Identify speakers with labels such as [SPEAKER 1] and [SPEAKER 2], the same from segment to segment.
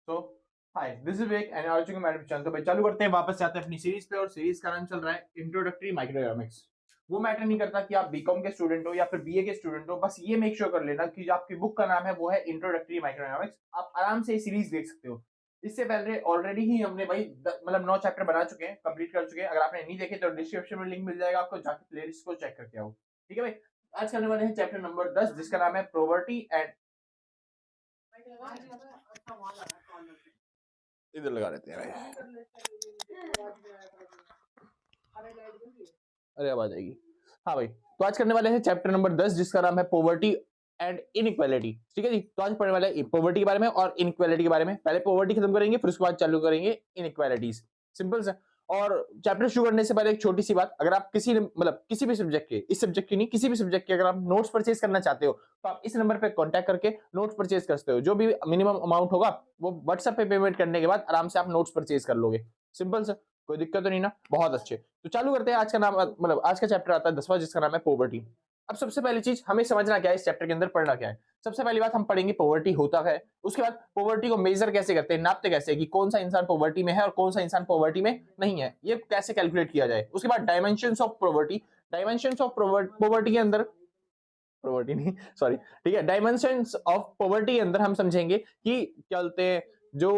[SPEAKER 1] So hi, this is Vivek and आर चुके madam channel. तो भाई चालू करते हैं, वापस जाते हैं अपनी सीरीज पे। और सीरीज का नाम चल रहा है इंट्रोडक्टरी माइक्रोइकोनॉमिक्स। वो मैटर नहीं करता कि आप बीकॉम के स्टूडेंट हो या फिर बीए के स्टूडेंट हो, बस ये मेक श्योर कर लेना कि जो आपकी बुक का नाम है वो है इंट्रोडक्टरी माइक्रोइकोनॉमिक्स। आप आराम से ये सीरीज देख सकते हो। इससे पहले ऑलरेडी ही हमने भाई मतलब 9 चैप्टर बना चुके हैं, कंप्लीट कर चुके हैं। अगर आपने नहीं देखे तो डिस्क्रिप्शन में लिंक मिल जाएगा आपको, जाके प्लेलिस्ट को चेक करके आओ। ठीक है भाई, आज करने वाले हैं चैप्टर नंबर 10 जिसका नाम है प्रोवर्टी एंड इधर लगा लेते हैं भाई। अरे अब आ जाएगी। हाँ भाई, तो आज करने वाले हैं चैप्टर नंबर 10 जिसका नाम है पॉवर्टी एंड इनइक्वालिटी। ठीक है जी, तो आज पढ़ने वाले हैं पॉवर्टी के बारे में और इनइक्वालिटी के बारे में। पहले पॉवर्टी खत्म करेंगे, फिर उसके बाद चालू करेंगे इनइक्वालिटीज। सिंपल सा। और चैप्टर शुरू करने से पहले एक छोटी सी बात, अगर आप किसी मतलब किसी भी सब्जेक्ट के, इस सब्जेक्ट की नहीं, किसी भी सब्जेक्ट के अगर आप नोट्स परचेज करना चाहते हो तो आप इस नंबर पे कांटेक्ट करके नोट्स परचेज कर सकते हो। जो भी मिनिमम अमाउंट होगा वो व्हाट्सएप पे पेमेंट करने के बाद आराम से आप नोट्स परचेज कर लोगे। सिंपल सा, कोई दिक्कत तो नहीं ना। बहुत अच्छे, तो चालू करते हैं। आज का नाम मतलब आज का चैप्टर आता है 10वां जिसका नाम है पॉवर्टी। अब सबसे पहली चीज हमें समझना क्या है, इस चैप्टर के अंदर पढ़ना क्या है। सबसे पहली बात हम पढ़ेंगे पॉवर्टी होता है। उसके बाद पॉवर्टी को मेजर कैसे करते हैं, नापते कैसे कि कौन सा इंसान पॉवर्टी में है और कौन सा इंसान पॉवर्टी में नहीं है, ये कैसे कैलकुलेट किया जाए। उसके बाद dimensions of poverty, dimensions of poverty के अंदर पॉवर्टी नहीं सॉरी, ठीक है, डायमेंशंस ऑफ पॉवर्टी के अंदर हम समझेंगे कि क्या बोलते हैं, जो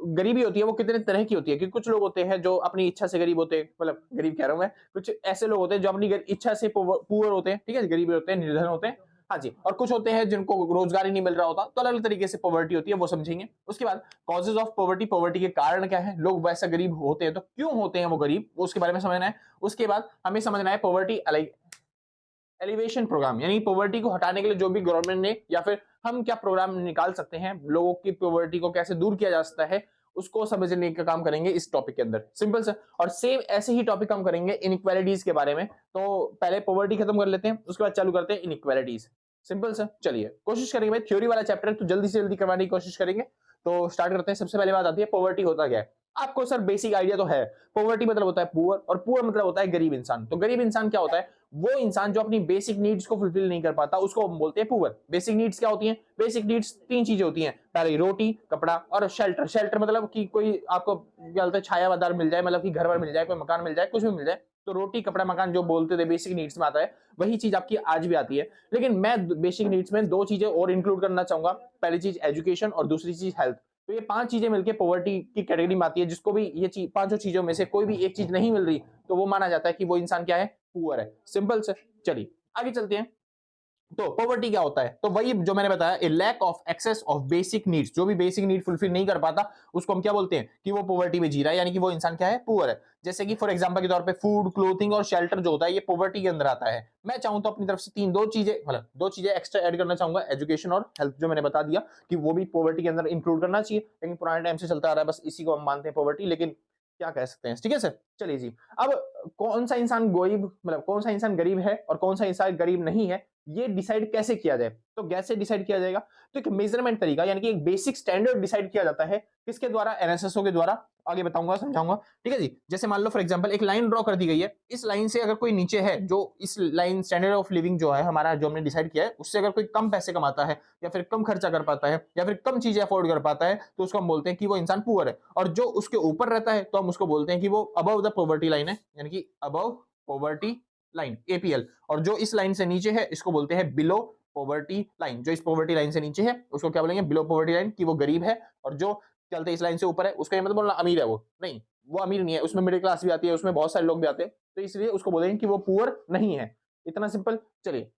[SPEAKER 1] गरीबी होती है वो कितने तरह की होती है। कि कुछ लोग होते हैं जो अपनी इच्छा से गरीब होते हैं, मतलब गरीब कह रहा हूं मैं, कुछ ऐसे लोग होते हैं जो अपनी इच्छा से पुअर होते हैं। ठीक है, गरीब होते हैं, निर्धन होते हैं। हाँ जी, और कुछ होते हैं जिनको रोजगार ही नहीं मिल रहा होता, तो अलग अलग तरीके से पॉवर्टी होती है, वो समझेंगे। उसके बाद कॉजेज ऑफ पॉवर्टी, पॉवर्टी के कारण क्या है, लोग वैसा गरीब होते हैं तो क्यों होते हैं वो गरीब, उसके बारे में समझना है। उसके बाद हमें समझना है पॉवर्टी एलिवेशन प्रोग्राम, यानी पॉवर्टी को हटाने के लिए जो भी गवर्नमेंट ने या फिर हम क्या प्रोग्राम निकाल सकते हैं, लोगों की पॉवर्टी को कैसे दूर किया जा सकता है, उसको समझने का काम करेंगे इस टॉपिक के अंदर। सिंपल सा। और सेम ऐसे ही टॉपिक हम करेंगे इनइक्वालिटीज के बारे में। तो पहले पॉवर्टी खत्म कर लेते हैं, उसके बाद चालू करते हैं इनइक्वालिटीज। सिंपल सा, चलिए कोशिश करेंगे भाई, थ्योरी वाला चैप्टर है तो जल्दी से जल्दी करवाने की कोशिश करेंगे। तो स्टार्ट करते हैं। सबसे पहले बात आती है पॉवर्टी होता क्या है। आपको सर बेसिक आइडिया तो है, पॉवर्टी मतलब होता है पुअर, और पुअर मतलब होता है गरीब इंसान। तो गरीब इंसान क्या होता है, वो इंसान जो अपनी बेसिक नीड्स को फुलफिल नहीं कर पाता, उसको हम बोलते हैं पुअर। बेसिक नीड्स क्या होती हैं, बेसिक नीड्स 3 चीजें होती हैं, पहले रोटी, कपड़ा और शेल्टर। शेल्टर मतलब कि कोई आपको क्या बोलते हैं, छायादार मिल जाए, मतलब कि घर भर मिल जाए, कोई मकान मिल जाए, कुछ भी मिल जाए। तो रोटी, कपड़ा, मकान जो बोलते थे बेसिक नीड्स में आता है, वही चीज आपकी आज भी आती है। लेकिन मैं बेसिक नीड्स में 2 चीजें और इंक्लूड करना चाहूंगा। पहली चीज एजुकेशन और दूसरी चीज हेल्थ। तो ये 5 चीजें मिलकर पॉवर्टी की कैटेगरी में आती है। जिसको भी ये चीज, पांचों चीजों में से कोई भी एक चीज नहीं मिल रही, तो वो माना जाता है कि वो इंसान क्या है, पुअर है। सिंपल से। चलिए आगे चलते हैं। तो पॉवर्टी क्या होता है, तो वही जो मैंने बताया, a lack of access of basic needs. जो भी बेसिक नीड फुलफिल नहीं कर पाता उसको हम क्या बोलते हैं कि वो पॉवर्टी में जी रहा है, यानी कि वो इंसान क्या है, पुअर है। जैसे कि फॉर एग्जांपल के तौर पे फूड, क्लोथिंग और शेल्टर जो होता है, ये पॉवर्टी के अंदर आता है। मैं चाहूं तो अपनी तरफ से दो चीजें, मतलब 2 चीजें एक्स्ट्रा ऐड करना चाहूंगा, एजुकेशन और हेल्थ, जो मैंने बता दिया कि वो भी पॉवर्टी के अंदर इंक्लूड करना चाहिए। लेकिन पुराने टाइम से चलता आ रहा है, बस इसी को हम मानते हैं पॉवर्टी, लेकिन क्या कह सकते हैं। ठीक है सर, चलिए जी। अब कौन सा इंसान गरीब, मतलब कौन सा इंसान गरीब है और कौन सा इंसान गरीब नहीं है, ये डिसाइड कैसे किया जाए। तो कैसे डिसाइड किया जाएगा, तो एक मेजरमेंट तरीका, यानी कि एक बेसिक स्टैंडर्ड डिसाइड किया जाता है। किसके द्वारा, एनएसएसओ के द्वारा। आगे बताऊंगा, समझाऊंगा। ठीक है जी। जैसे मान लो फॉर एग्जांपल एक लाइन ड्रॉ कर दी गई है, इस लाइन से अगर कोई नीचे है, जो इस लाइन स्टैंडर्ड ऑफ लिविंग जो है हमारा, जो हमने डिसाइड किया है, उससे अगर कोई कम पैसे कमाता है या फिर कम खर्चा कर पाता है या फिर कम चीजें अफोर्ड कर पाता है, तो उसको हम बोलते हैं कि वो इंसान पुअर है। और जो उसके ऊपर रहता है तो हम उसको बोलते हैं कि वो अबव द पॉवर्टी लाइन है, यानी कि अबव पॉवर्टी लाइन, एपीएल। और जो इस लाइन से नीचे है इसको बोलते हैं बिलो पॉवर्टी लाइन। जो इस पॉवर्टी लाइन से नीचे है उसको क्या बोलेंगे, बिलो पॉवर्टी लाइन, कि वो गरीब है। और जो चलते इस लाइन से ऊपर है उसका ये मतलब बोलना अमीर है, वो नहीं, वो अमीर नहीं है, उसमें मिडिल क्लास भी आती है, उसमें बहुत सारे लोग भी आते हैं, तो इसलिए उसको बोलेंगे कि वो पुअर नहीं है। इतना सिंपल। चलिए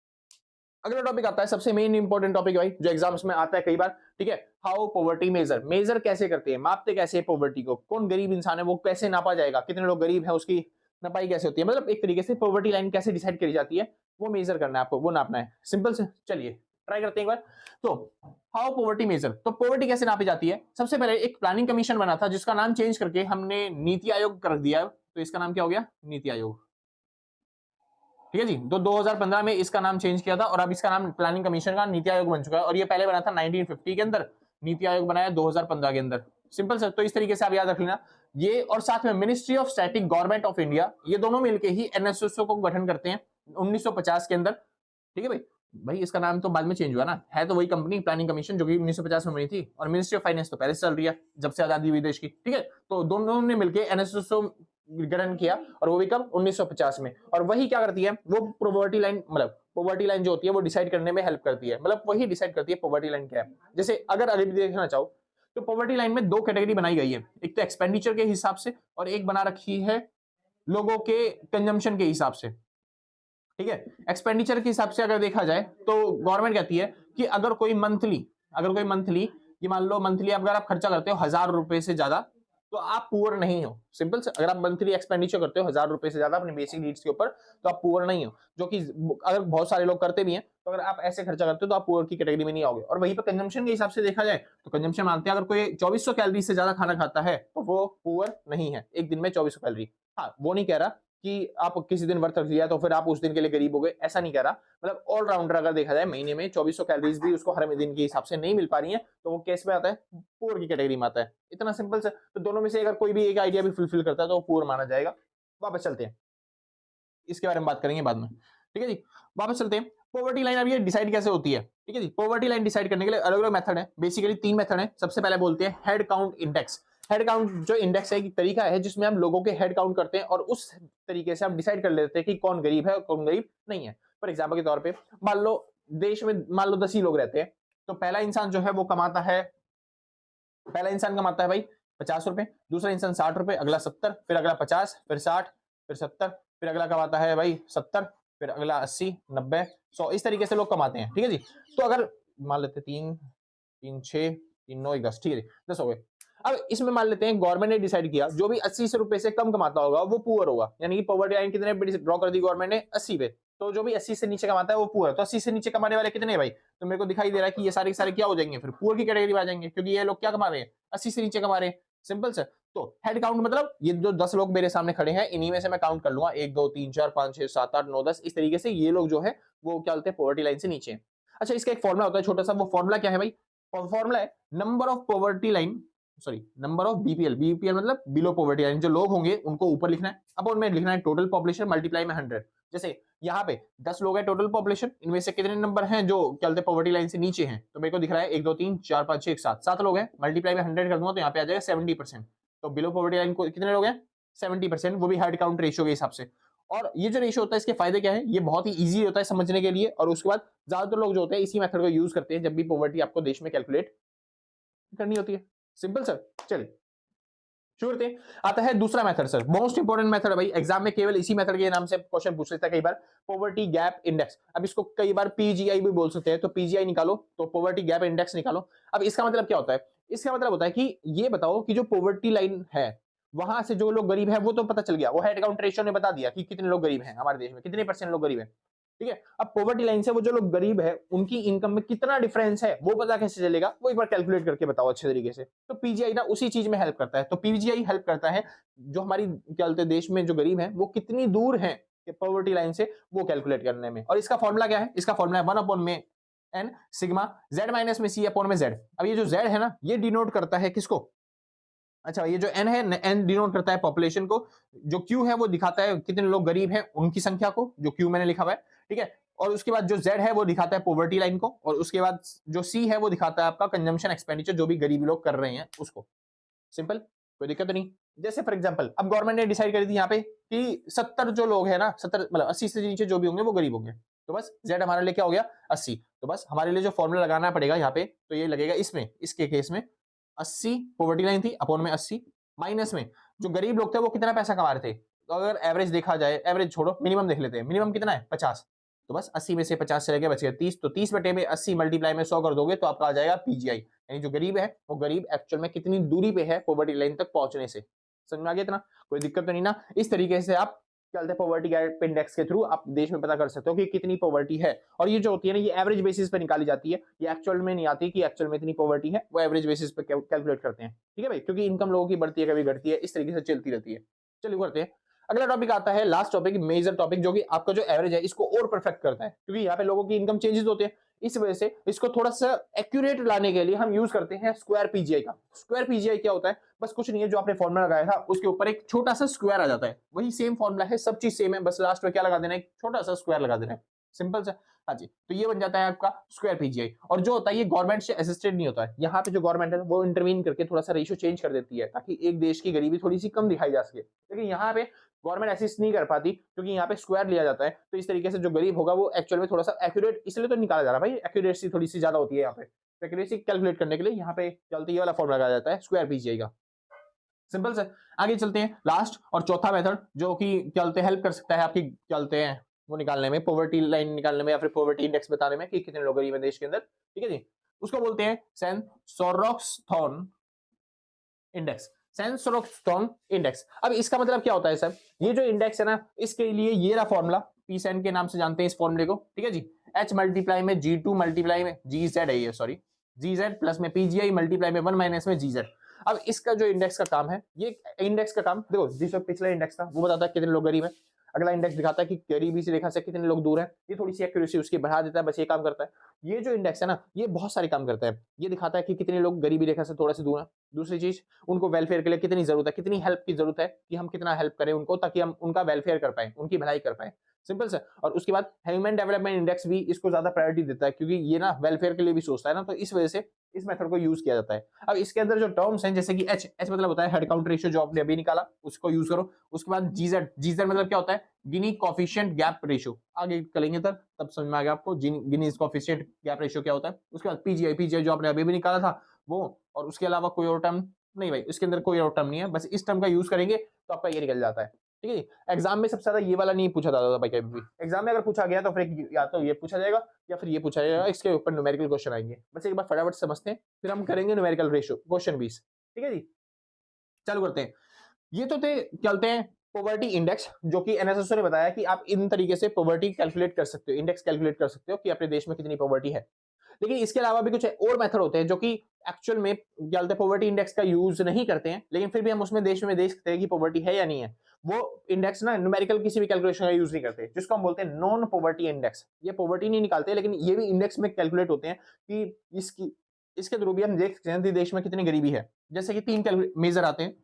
[SPEAKER 1] अगला टॉपिक आता है, सबसे मेन इंपॉर्टेंट टॉपिक भाई, जो एग्जाम्स में आता है कई बार। ठीक है, हाउ पॉवर्टी मेजर, मेजर कैसे करते हैं, मापते कैसे है पॉवर्टी को, कौन गरीब इंसान है वो कैसे नापा जाएगा, कितने लोग गरीब हैं उसकी नपाई कैसे होती है, मतलब एक तरीके से पॉवर्टी लाइन कैसे डिसाइड करी जाती है, वो मेजर करना है आपको, वो नापना है। सिंपल से, चलिए ट्राई करते हैं एक बार। तो हाउ पॉवर्टी मेजर, तो पॉवर्टी कैसे नापी जाती है। सबसे पहले एक प्लानिंग कमीशन बना था जिसका नाम चेंज करके हमने नीति आयोग कर दिया, तो इसका नाम क्या हो गया, नीति आयोग। ठीक है जी, तो 2015 में इसका नाम चेंज किया था और अब इसका नाम प्लानिंग कमीशन का नीति आयोग बन चुका है। और ये पहले बना था 1950 के अंदर, नीति आयोग बनाया 2015 के अंदर। सिंपल सर, तो इस तरीके से आप याद रख लेना ये। और साथ में ministry of static, government of India, ये दोनों मिलकर ही एनएसएसओ को गठन करते हैं 1950 के अंदर। ठीक है भाई, भाई इसका नाम तो बाद में चेंज हुआ ना, है तो वही कंपनी प्लानिंग कमीशन जो कि 1950 में बनी थी, और मिनिस्ट्री ऑफ फाइनेंस तो पहले से चल रही है जब से आजादी हुई देश की, ठीक है। तो दोनों ने मिलकर एनएसएसओ गठन किया, और वो भी कब 1950 में। और वही क्या करती है, वो पॉवर्टी लाइन, मतलब पॉवर्टी लाइन जो होती है वो डिसाइड करने में हेल्प करती है, मतलब वही डिसाइड करती है पॉवर्टी लाइन क्या है। जैसे अगर अभी भी देखना चाहो तो पॉवर्टी लाइन में दो कैटेगरी बनाई गई है, एक तो एक्सपेंडिचर के हिसाब से, और एक बना रखी है लोगों के कंजम्पशन के हिसाब से, ठीक है। एक्सपेंडिचर के हिसाब से अगर देखा जाए तो गवर्नमेंट कहती है कि अगर कोई मंथली ये मान लो मंथली अगर आप खर्चा करते हो 1000 रुपए से ज्यादा, तो आप पुअर नहीं हो। सिंपल से, अगर आप मंथली एक्सपेंडिचर करते हो 1000 रुपए से ज्यादा अपने बेसिक नीड्स के ऊपर, तो आप पुअर नहीं हो। जो कि अगर बहुत सारे लोग करते भी हैं, तो अगर आप ऐसे खर्चा करते हो तो आप पुअर की कैटेगरी में नहीं आओगे। और वहीं पर कंजम्पशन के हिसाब से देखा जाए तो कंजम्पशन मानते हैं अगर कोई 2400 कैलोरी से ज्यादा खाना खाता है तो वो पुअर नहीं है, एक दिन में 2400 कैलोरी। हाँ, वो नहीं कह रहा कि आप किसी दिन व्रत रख लिया तो फिर आप उस दिन के लिए गरीब हो गए, ऐसा नहीं कह रहा। मतलब ऑलराउंडर अगर देखा जाए महीने में 2400 कैलोरीज भी उसको हर दिन के हिसाब से नहीं मिल पा रही है, तो वो केस में आता है, पुअर की कैटेगरी में आता है। इतना सिंपल से, तो दोनों में से अगर कोई भी एक आइडिया भी फुलफिल करता है तो वो पुअर माना जाएगा। वापस चलते हैं, इसके बारे में बात करेंगे बाद में, ठीक है जी। वापस चलते हैं, पॉवर्टी लाइन अब ये डिसाइड कैसे होती है, ठीक है जी। पॉवर्टी लाइन डिसाइड करने के लिए अलग अलग मेथड है, बेसिकली 3 मेथड है। सबसे पहले बोलते हैं head count index. Head count जो इंडेक्स है एक तरीका है जिसमें हम लोगों के हेड काउंट करते हैं, और उस तरीके से हम डिसाइड कर लेते हैं कि कौन गरीब है और कौन गरीब नहीं है। फॉर एग्जाम्पल के तौर पे मान लो देश में मान लो 10 ही लोग रहते हैं, तो पहला इंसान जो है वो कमाता है, पहला इंसान कमाता है भाई 50 रुपए, दूसरा इंसान 60 रुपए, अगला 70, फिर अगला 50, फिर 60, फिर 70, फिर अगला कमाता है भाई 70, फिर अगला 80, 90, 100, इस तरीके से लोग कमाते हैं, ठीक है जी। तो अगर मान लेते 3, 3, 6, 3, 9, 10, ठीक है जी, 10 हो गए। अब इसमें मान लेते हैं गवर्नमेंट ने डिसाइड किया जो भी 80 रुपए से कम कमाता होगा वो पुअर होगा, यानी कि पॉवर्टी लाइन कितने पे ड्रॉ कर दी गवर्नमेंट ने, 80 पे। तो जो भी 80 से नीचे कमाता है वो पुअर है। तो 80 से नीचे कमाने वाले कितने भाई, तो मेरे को दिखाई दे रहा है कि ये सारे के सारे क्या हो जाएंगे, फिर पुअर की कैटेगरी में आ जाएंगे, क्योंकि ये लोग क्या कमा रहे हैं, 80 से नीचे कमा रहे हैं। सिंपल से, तो हेड काउंट मतलब ये जो 10 लोग मेरे सामने खड़े हैं इन्हीं में से मैं काउंट कर लूंगा 1, 2, 3, 4, 5, 6, 7, 8, 9, 10, इस तरीके से ये लोग जो है वो क्या बोलते हैं पॉवर्टी लाइन से नीचे। अच्छा, इसका एक फॉर्मुला होता है छोटा सा, वो फॉर्मुला क्या है भाई, फॉर्मुला है number of poverty line, sorry number of BPL. BPL मतलब बिलो पॉवर्टी लाइन, जो लोग होंगे उनको ऊपर लिखना है, अब उनमें लिखना है टोटल पॉपुलेशन मल्टीप्लाई में 100। जैसे यहाँ पे 10 लोग हैं टोटल पॉपुलेशन, इनमें से कितने नंबर हैं जो क्या बोलते हैं पॉवर्टी लाइन से नीचे हैं, तो मेरे को दिख रहा है 1, 2, 3, 4, 5, 6, 7, 7 लोग हैं, मल्टीप्लाई में 100 कर दूंगा तो यहाँ पे आ जाएगा 70%। तो बिलो पॉवर्टी लाइन को कितने लोग हैं, 70%, वो भी हेड काउंट रेशियो के हिसाब से। और ये जो रेशियो होता है इसके फायदे क्या है, ये बहुत ही इजी होता है समझने के लिए, और उसके बाद ज्यादातर लोग जो होते हैं इसी मेथड को यूज करते हैं जब भी पॉवर्टी आपको देश में कैलकुलेट करनी होती है। सिंपल सर, चलिए शुरू करते हैं। आता है दूसरा method sir, most important method है भाई, एग्जाम में केवल इसी मेथड के नाम से क्वेश्चन पूछ लेता है कई बार, पॉवर्टी गैप इंडेक्स। अब इसको कई बार पीजीआई भी बोल सकते हैं, तो पीजीआई निकालो, तो पॉवर्टी गैप इंडेक्स निकालो। अब इसका मतलब क्या होता है, इसका मतलब होता है कि ये बताओ कि जो पॉवर्टी लाइन है वहां से जो लोग गरीब है वो तो पता चल गया, वो हेड काउंट रेशियो ने बता दिया कि कितने लोग गरीब हैं हमारे देश में, कितने % लोग गरीब हैं, ठीक है। अब पॉवर्टी लाइन से वो जो लोग गरीब है उनकी इनकम में कितना डिफरेंस है वो पता कैसे चलेगा, वो एक बार कैलकुलेट करके बताओ अच्छे तरीके से। तो पीजीआई ना उसी चीज में हेल्प करता है, तो पीजीआई हेल्प करता है जो हमारी क्या बोलते हैं देश में जो गरीब है वो कितनी दूर है पॉवर्टी लाइन से, वो कैलकुलेट करने में। और इसका फॉर्मुला क्या है, इसका फॉर्मुला है 1/n सिग्मा z माइनस में c अपॉन में z। अब ये जो z है ना ये डिनोट करता है किसको, अच्छा ये जो n है, n डिनोट करता है पॉपुलेशन को, जो q है वो दिखाता है कितने लोग गरीब हैं उनकी संख्या को, जो q मैंने लिखा हुआ है, ठीक है। और उसके बाद जो z है वो दिखाता है पॉवर्टी लाइन को, और उसके बाद जो c है वो दिखाता है आपका कंजम्पशन एक्सपेंडिचर जो भी गरीब लोग कर रहे हैं उसको। सिंपल, कोई दिक्कत तो नहीं। जैसे फॉर एग्जांपल अब गवर्नमेंट ने डिसाइड कर दी यहाँ पे कि 70 जो लोग हैं ना, 70 मतलब 80 से नीचे जो भी होंगे वो गरीब होंगे, तो बस z हमारे लिए क्या हो गया 80। तो बस हमारे लिए जो फॉर्मूला लगाना पड़ेगा यहाँ पे, तो ये लगेगा इसमें, इसके केस में 80 पॉवर्टी लाइन थी अपॉन में 80, माइनस में जो गरीब लोग थे वो कितना पैसा कमा रहे थे। तो अगर एवरेज देखा जाए, एवरेज छोड़ो मिनिमम देख लेते हैं, मिनिमम कितना है 50, तो बस 80 में से 50 चले गए बच गए 30, तो 30 बटे में 80 मल्टीप्लाई में 100 कर दोगे तो आपका आ जाएगा पीजीआई, यानी जो गरीब है वो गरीब एक्चुअल में कितनी दूरी पे है पॉवर्टी लाइन तक पहुंचने से। समझ में आ गया इतना, कोई दिक्कत तो नहीं ना। इस तरीके से आप क्या बोलते हैं पॉवर्टी गैप इंडेक्स के थ्रू आप देश में पता कर सकते हो कि कितनी पॉवर्टी है। और ये जो होती है ना ये एवरेज बेसिस पे निकाली जाती है, ये एक्चुअल में नहीं आती कि एक्चुअल में इतनी पॉवर्टी है, वो एवरेज बेसिस पे कैलकुलेट करते हैं, ठीक है भाई, क्योंकि इनकम लोगों की बढ़ती है कभी घटती है, इस तरीके से चलती रहती है। चलिए करते हैं अगला टॉपिक आता है, लास्ट टॉपिक, मेजर टॉपिक, जो कि आपका जो एवरेज है इसको और परफेक्ट करता है, क्योंकि यहाँ पे लोगों की इनकम चेंजेस होते हैं, इस वजह से इसको थोड़ा सा एक्यूरेट लाने के लिए हम यूज करते हैं स्क्वायर पीजीआई का। स्क्वायर पीजीआई क्या होता है, बस कुछ नहीं है, जो आपने फॉर्मुला लगाया था उसके ऊपर एक छोटा सा स्क्वायर आ जाता है, वही सेम फॉर्मुला है, सब चीज सेम है, बस लास्ट में क्या लगा देना है, एक छोटा सा स्क्वायर लगा देना है, सिंपल सा। हाँ जी, तो ये बन जाता है आपका स्क्वायर पीजीआई। और जो होता है ये गवर्नमेंट से असिस्टेड नहीं होता है, यहाँ पे जो गवर्नमेंट है वो इंटरवीन करके थोड़ा सा रेशियो चेंज कर देती है ताकि एक देश की गरीबी थोड़ी सी कम दिखाई जा सके, लेकिन यहाँ पे गवर्नमेंट असिस्ट नहीं कर पाती क्योंकि यहाँ पे स्क्वायर लिया जाता है, तो इस तरीके से जो गरीब होगा वो एक्चुअल में थोड़ा सा एक्यूरेट इसलिए तो निकाला जा रहा है भाई, एक्यूरेसी थोड़ी सी ज्यादा होती है यहाँ पे, एक्यूरेसी कैलकुलेट करने के लिए यहाँ पे चलती ये वाला फॉर्मूला लगाया जाता है स्क्वायर पीजीआई का। सिंपल से आगे चलते हैं लास्ट और चौथा मेथड जो कि चलते हेल्प कर सकता है आपकी चलते हैं वो निकालने में, पॉवर्टी लाइन निकालने में या फिर पॉवर्टी इंडेक्स बताने में कि कितने लोग गरीब हैं देश के अंदर, ठीक है जी। उसको बोलते हैं सेंसोरॉक्सथॉन इंडेक्स, सेंसोरॉक्सथॉन इंडेक्स। अब इसका मतलब क्या होता है सर, ये जो इंडेक्स है ना इसके लिए ये रहा फॉर्मूला, पीसेन के नाम से जानते हैं इस फॉर्मूले को, ठीक है जी। एच मल्टीप्लाई में G2 मल्टीप्लाई में GZ है ये, सॉरी GZ प्लस में PGI मल्टीप्लाई में 1 माइनस में GZ। अब इसका जो इंडेक्स का काम है, ये इंडेक्स का काम देखो, जिस वक्त पिछला इंडेक्स था वो बताता है कितने लोग गरीब हैं, अगला इंडेक्स दिखाता है कि गरीबी से रेखा से कितने लोग दूर हैं, ये थोड़ी सी एक्यूरेसी उसकी बढ़ा देता है, बस ये काम करता है। ये जो इंडेक्स है ना ये बहुत सारे काम करता है, ये दिखाता है कि कितने लोग गरीबी रेखा से थोड़ा सा दूर हैं, दूसरी चीज उनको वेलफेयर के लिए कितनी जरूरत है, कितनी हेल्प की जरूरत है कि हम कितना हेल्प करें उनको ताकि हम उनका वेलफेयर कर पाए, उनकी भलाई कर पाए, सिंपल से। और उसके बाद ह्यूमन डेवलपमेंट इंडेक्स भी इसको ज्यादा प्रायोरिटी देता है क्योंकि ये ना वेलफेयर के लिए भी सोचता है ना, तो इस वजह से इस मेथड को यूज किया जाता है। अब इसके अंदर जो टर्म्स हैं जैसे कि एच मतलब होता है हेड काउंट रेशियो जो आपने अभी निकाला उसको यूज करो, उसके बाद जीजेड मतलब क्या होता है गिनी कोफिशिएंट गैप रेशियो, आगे करेंगे तब समझ में आ गया आपको गिनी कोफिशिएंट गैप रेशियो क्या होता है। उसके बाद पीजीआई जो आपने अभी भी निकाला था वो, और उसके अलावा कोई और टर्म नहीं भाई, इसके अंदर कोई और टर्म नहीं है, बस इस टर्म का यूज करेंगे तो आपका ये निकल जाता है, ठीक है जी। एग्जाम में सबसे ज्यादा ये वाला नहीं पूछा जाता था भाई, कभी भी एग्जाम में अगर पूछा गया तो फिर या तो ये पूछा जाएगा या फिर ये पूछा जाएगा, इसके ऊपर न्यूमेरिकल क्वेश्चन आएंगे, बस एक बार फटाफट समझते हैं फिर हम करेंगे न्यूमेरिकल रेशियो क्वेश्चन 20, ठीक है जी। चालू करते हैं। ये तो थे चलते हैं पॉवर्टी इंडेक्स, जो कि एनएसएसओ ने बताया कि आप इन तरीके से पॉवर्टी कैलकुलेट कर सकते हो, इंडेक्स कैलकुलेट कर सकते हो कि अपने देश में कितनी पॉवर्टी है। लेकिन इसके अलावा भी कुछ और मेथड होते हैं जो कि एक्चुअल में क्या बोलते हैं पॉवर्टी इंडेक्स का यूज नहीं करते हैं, लेकिन फिर भी हम उसमें देश में देख सकते हैं कि पॉवर्टी है या नहीं है। वो इंडेक्स ना न्यूमेरिकल किसी भी कैलकुलेशन का यूज नहीं करते, जिसको हम बोलते हैं नॉन पॉवर्टी इंडेक्स। ये पॉवर्टी नहीं निकालते लेकिन ये भी इंडेक्स में कैलकुलेट होते हैं कि इसके थ्रू भी हम देख सकते हैं देश में कितनी गरीबी है। जैसे कि 3 मेजर आते हैं,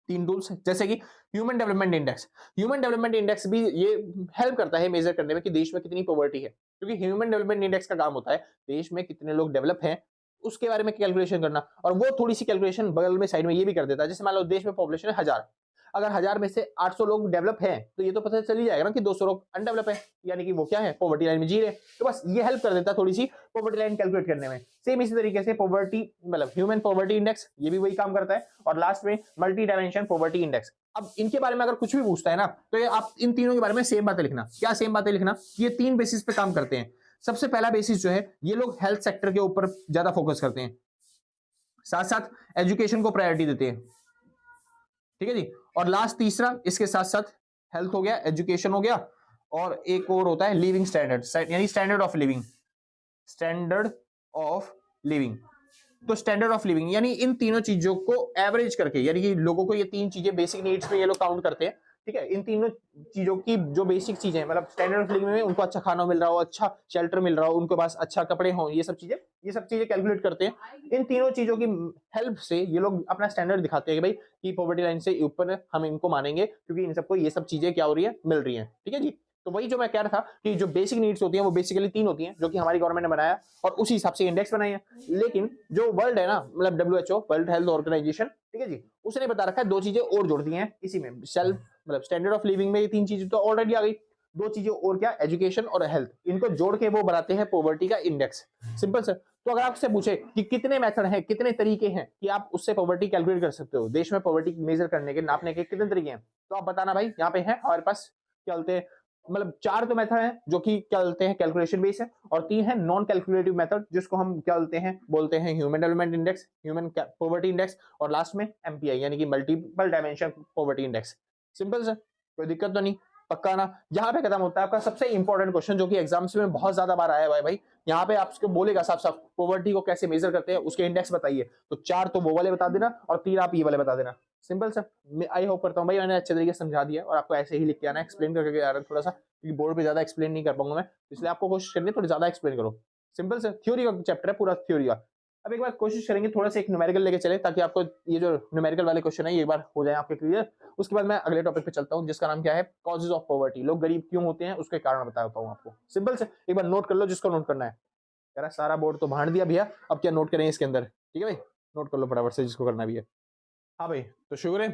[SPEAKER 1] 3 टूल्स, जैसे कि human development index. Human development index भी ये हेल्प करता है मेजर करने में कि देश में कितनी पॉवर्टी है, क्योंकि ह्यूमन डेवलपमेंट इंडेक्स का काम होता है देश में कितने लोग डेवलप हैं उसके बारे में कैलकुलेशन करना, और वो थोड़ी सी कैलकुलेशन बगल में साइड में ये भी कर देता है। जैसे मान लो देश में पॉपुलेशन है 1000, अगर 1000 में से 800 लोग डेवलप हैं तो ये तो पता चल ही जाएगा ना कि 200 लोग अनडेवलप है, यानी कि वो क्या है पॉवर्टी लाइन में जी रहे। तो बस ये हेल्प कर देता है थोड़ी सी पॉवर्टी लाइन कैलकुलेट करने में। सेम इसी तरीके से पॉवर्टी मतलब ह्यूमन पॉवर्टी इंडेक्स ये भी वही काम करता है। और लास्ट में मल्टी डायमेंशन पॉवर्टी इंडेक्स। अब इनके बारे में अगर कुछ भी पूछता है ना तो ये आप इन तीनों के बारे में सेम बातें लिखना। क्या सेम बातें लिखना? ये 3 बेसिस पे काम करते हैं। सबसे पहला बेसिस जो है ये लोग हेल्थ सेक्टर के ऊपर ज्यादा फोकस करते हैं, साथ साथ एजुकेशन को प्रायोरिटी देते हैं, ठीक है जी। और लास्ट तीसरा इसके साथ साथ हेल्थ हो गया, एजुकेशन हो गया, और एक और होता है लिविंग स्टैंडर्ड, यानी standard of living, standard of living. तो स्टैंडर्ड ऑफ लिविंग यानी इन तीनों चीजों को एवरेज करके, यानी कि लोगों को ये 3 चीजें बेसिक नीड्स में ये लोग काउंट करते हैं, ठीक है। इन तीनों चीजों की जो बेसिक चीजें मतलब स्टैंडर्ड ऑफ लिविंग में उनको अच्छा खाना मिल रहा हो, अच्छा शेल्टर मिल रहा हो, उनके पास अच्छा कपड़े हो, ये सब चीजें कैलकुलेट करते हैं। इन तीनों चीजों की हेल्प से ये लोग अपना स्टैंडर्ड दिखाते हैं कि भाई कि पॉवर्टी लाइन से ऊपर हम इनको मानेंगे क्योंकि इन सबको ये सब चीजें क्या हो रही है, मिल रही है, ठीक है जी। तो वही जो मैं कह रहा था कि जो बेसिक नीड्स होती हैं वो बेसिकली 3 होती हैं जो कि हमारी गवर्नमेंट ने बनाया और उसी हिसाब से इंडेक्स बनाई है। लेकिन जो वर्ल्ड है ना मतलब WHO वर्ल्ड हेल्थ ऑर्गेनाइजेशन, ठीक है जी, उसने बता रखा है 2 चीजें और जोड़ दी हैं इसी में, सेल्फ मतलब स्टैंडर्ड ऑफ लिविंग में ये 3 चीजें तो ऑलरेडी आ गई, 2 चीजें और क्या, एजुकेशन और हेल्थ, इनको जोड़ के वो बनाते हैं पॉवर्टी का इंडेक्स। Simple sir. तो अगर आपसे पूछे कि कितने मेथड हैं, कितने तरीके हैं कि आप उससे पॉवर्टी कैलकुलेट कर सकते हो, देश में पॉवर्टी मेजर करने के, नापने के कितने तरीके हैं, तो आप बताना भाई। यहाँ पे है हमारे पास क्या बोलते हैं, मतलब 4 तो मेथड है जो कि क्या बोलते हैं कैलकुलेशन बेस है, और 3 है नॉन कैलकुलेटिव मेथड जिसको हम क्या बोलते हैं human development index, human poverty index, और लास्ट में MPI यानी कि multiple dimension poverty index. Simple sir, कोई दिक्कत तो नहीं, पक्का ना। यहाँ पे खत्म होता है आपका सबसे इंपॉर्टेंट क्वेश्चन जो कि एग्जाम्स में बहुत ज्यादा बार आया हुआ है भाई। यहाँ पे आपको बोलेगा साफ साफ पॉवर्टी को कैसे मेजर करते हैं, उसके इंडेक्स बताइए, तो 4 तो वो वाले बता देना और 3 आप ये वाले बता देना। Simple sir. आई होप करता हूँ भाई मैंने अच्छे तरीके से समझा दिया, और आपको ऐसे ही लिख के आना, एक्सप्लेन करके आ रहा है थोड़ा सा, क्योंकि बोर्ड पे ज्यादा एक्सप्लेन नहीं कर पाऊंगा मैं, इसलिए आपको कोशिश करनी है थोड़ी ज्यादा एक्सप्लेन करो। सिंपल सर, थ्योरी का चैप्टर है पूरा, थ्योरी का। अब एक बार कोशिश करेंगे थोड़ा सा एक न्यूमेरिकल लेके चले, ताकि आपको ये जो न्यूमेरिकल वाले क्वेश्चन है ये एक बार हो जाए आपके क्लियर। उसके बाद मैं अगले टॉपिक पे चलता हूँ, जिसका नाम क्या है, कॉजेज ऑफ पॉवर्टी। लोग गरीब क्यों होते हैं उसके कारण बताता हूँ आपको, सिंपल से एक बार नोट कर लो जिसको नोट करना है। कह रहा सारा बोर्ड तो भाड़ दिया भैया, अब क्या नोट करें इसके अंदर, ठीक है भाई, नोट कर लो फटाफट से जिसको करना भी है। हाँ भाई, तो शुक्र है।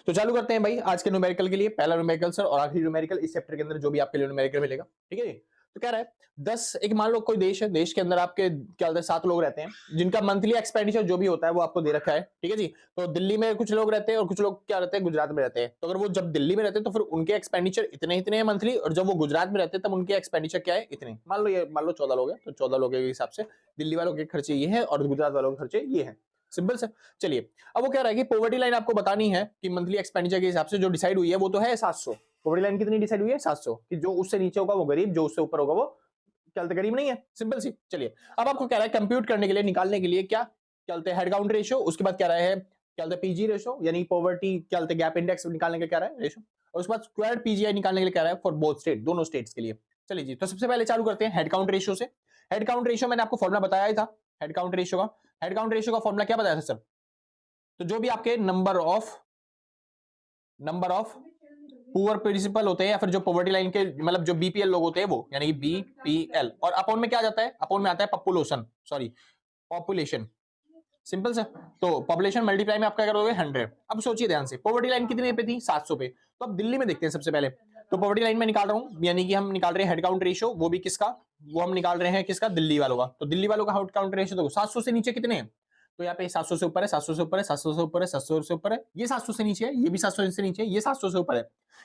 [SPEAKER 1] तो चालू करते हैं भाई आज के न्यूमेरिकल के लिए। पहला न्यूमेरिकल सर और आखिरी न्यूमेरिकल इस चैप्टर के अंदर जो भी आपके लिए न्यूमेरिकल मिलेगा, ठीक है जी। तो कह रहा है 10, एक मान लो कोई देश है, देश के अंदर आपके क्या होता है 7 लोग रहते हैं, जिनका मंथली एक्सपेंडिचर जो भी होता है वो आपको दे रखा है, ठीक है जी। तो दिल्ली में कुछ लोग रहते हैं और कुछ लोग क्या रहते हैं गुजरात में रहते हैं। तो अगर वो जब दिल्ली में रहते हैं तो फिर उनके एक्सपेंडिचर इतने इतने हैं मंथली, और जब वो गुजरात में रहते हैं तब उनके एक्सपेंडिचर क्या है, इतने। मान लो 14 लोग हैं, तो 14 लोगों के हिसाब से दिल्ली वालों के खर्चे ये हैं और गुजरात वालों के खर्चे ये हैं, सिंपल से। चलिए, अब वो कह रहा है कि पॉवर्टी लाइन आपको बतानी है कि मंथली एक्सपेंडिचर के हिसाब से जो डिसाइड हुई है वो तो है 700। पॉवर्टी लाइन कितनी डिसाइड हुई है, 700, कि जो उससे नीचे होगा वो गरीब, जो उससे ऊपर होगा वो चलते गरीब नहीं है, सिंपल सी। चलिए, अब आपको कह रहा है कंप्यूट करने के लिए, निकालने के लिए क्या चलते हेड काउंट रेशियो, उसके बाद कह रहा है क्या चलते पीजी रेशियो, यानी पॉवर्टी क्या चलते गैप इंडेक्स निकालने के कह रहा है रेशियो, और उसके बाद स्क्वायर्ड पीजीआई निकालने के लिए कह रहा है फॉर बोथ स्टेट, दोनों स्टेट्स के लिए। चलिए जी, तो सबसे पहले चालू करते हैं हेड काउंट रेशियो से। हेड काउंट रेशियो मैंने आपको फॉर्मुला बताया ही था, हेड काउंट रेशियो का। हेड काउंट रेशियो का फॉर्मुला क्या बताया था सर? तो जो भी आपके नंबर ऑफ पुअर प्रिंसिपल होते हैं, या फिर जो पॉवर्टी लाइन के मतलब जो बीपीएल लोग होते हैं वो, यानी बीपीएल, और अपॉन में क्या जाता है, अपॉन में आता है पॉपुलेशन, सिंपल से। तो पॉपुलेशन मल्टीप्लाई में आपका करोगे 100। अब सोचिए ध्यान से, पॉवर्टी लाइन कितने पे थी, 700 पे। तो अब दिल्ली में देखते हैं सबसे पहले। तो पॉवर्टी लाइन में निकाल रहा हूं, यानी कि हम निकाल रहे हैं हेड काउंट रेशियो, वो भी किसका, वो हम निकाल रहे हैं किसका, दिल्ली वालों का। तो दिल्ली वालों का हेड काउंट रेशियो देखो 700 से नीचे कितने हैं, तो यहाँ पे 700 से ऊपर है, 700 से ऊपर है, 700 से ऊपर है, 700 से ऊपर है, ये 700 से नीचे है, ये भी 700 से नीचे है, ये 700 से ऊपर है।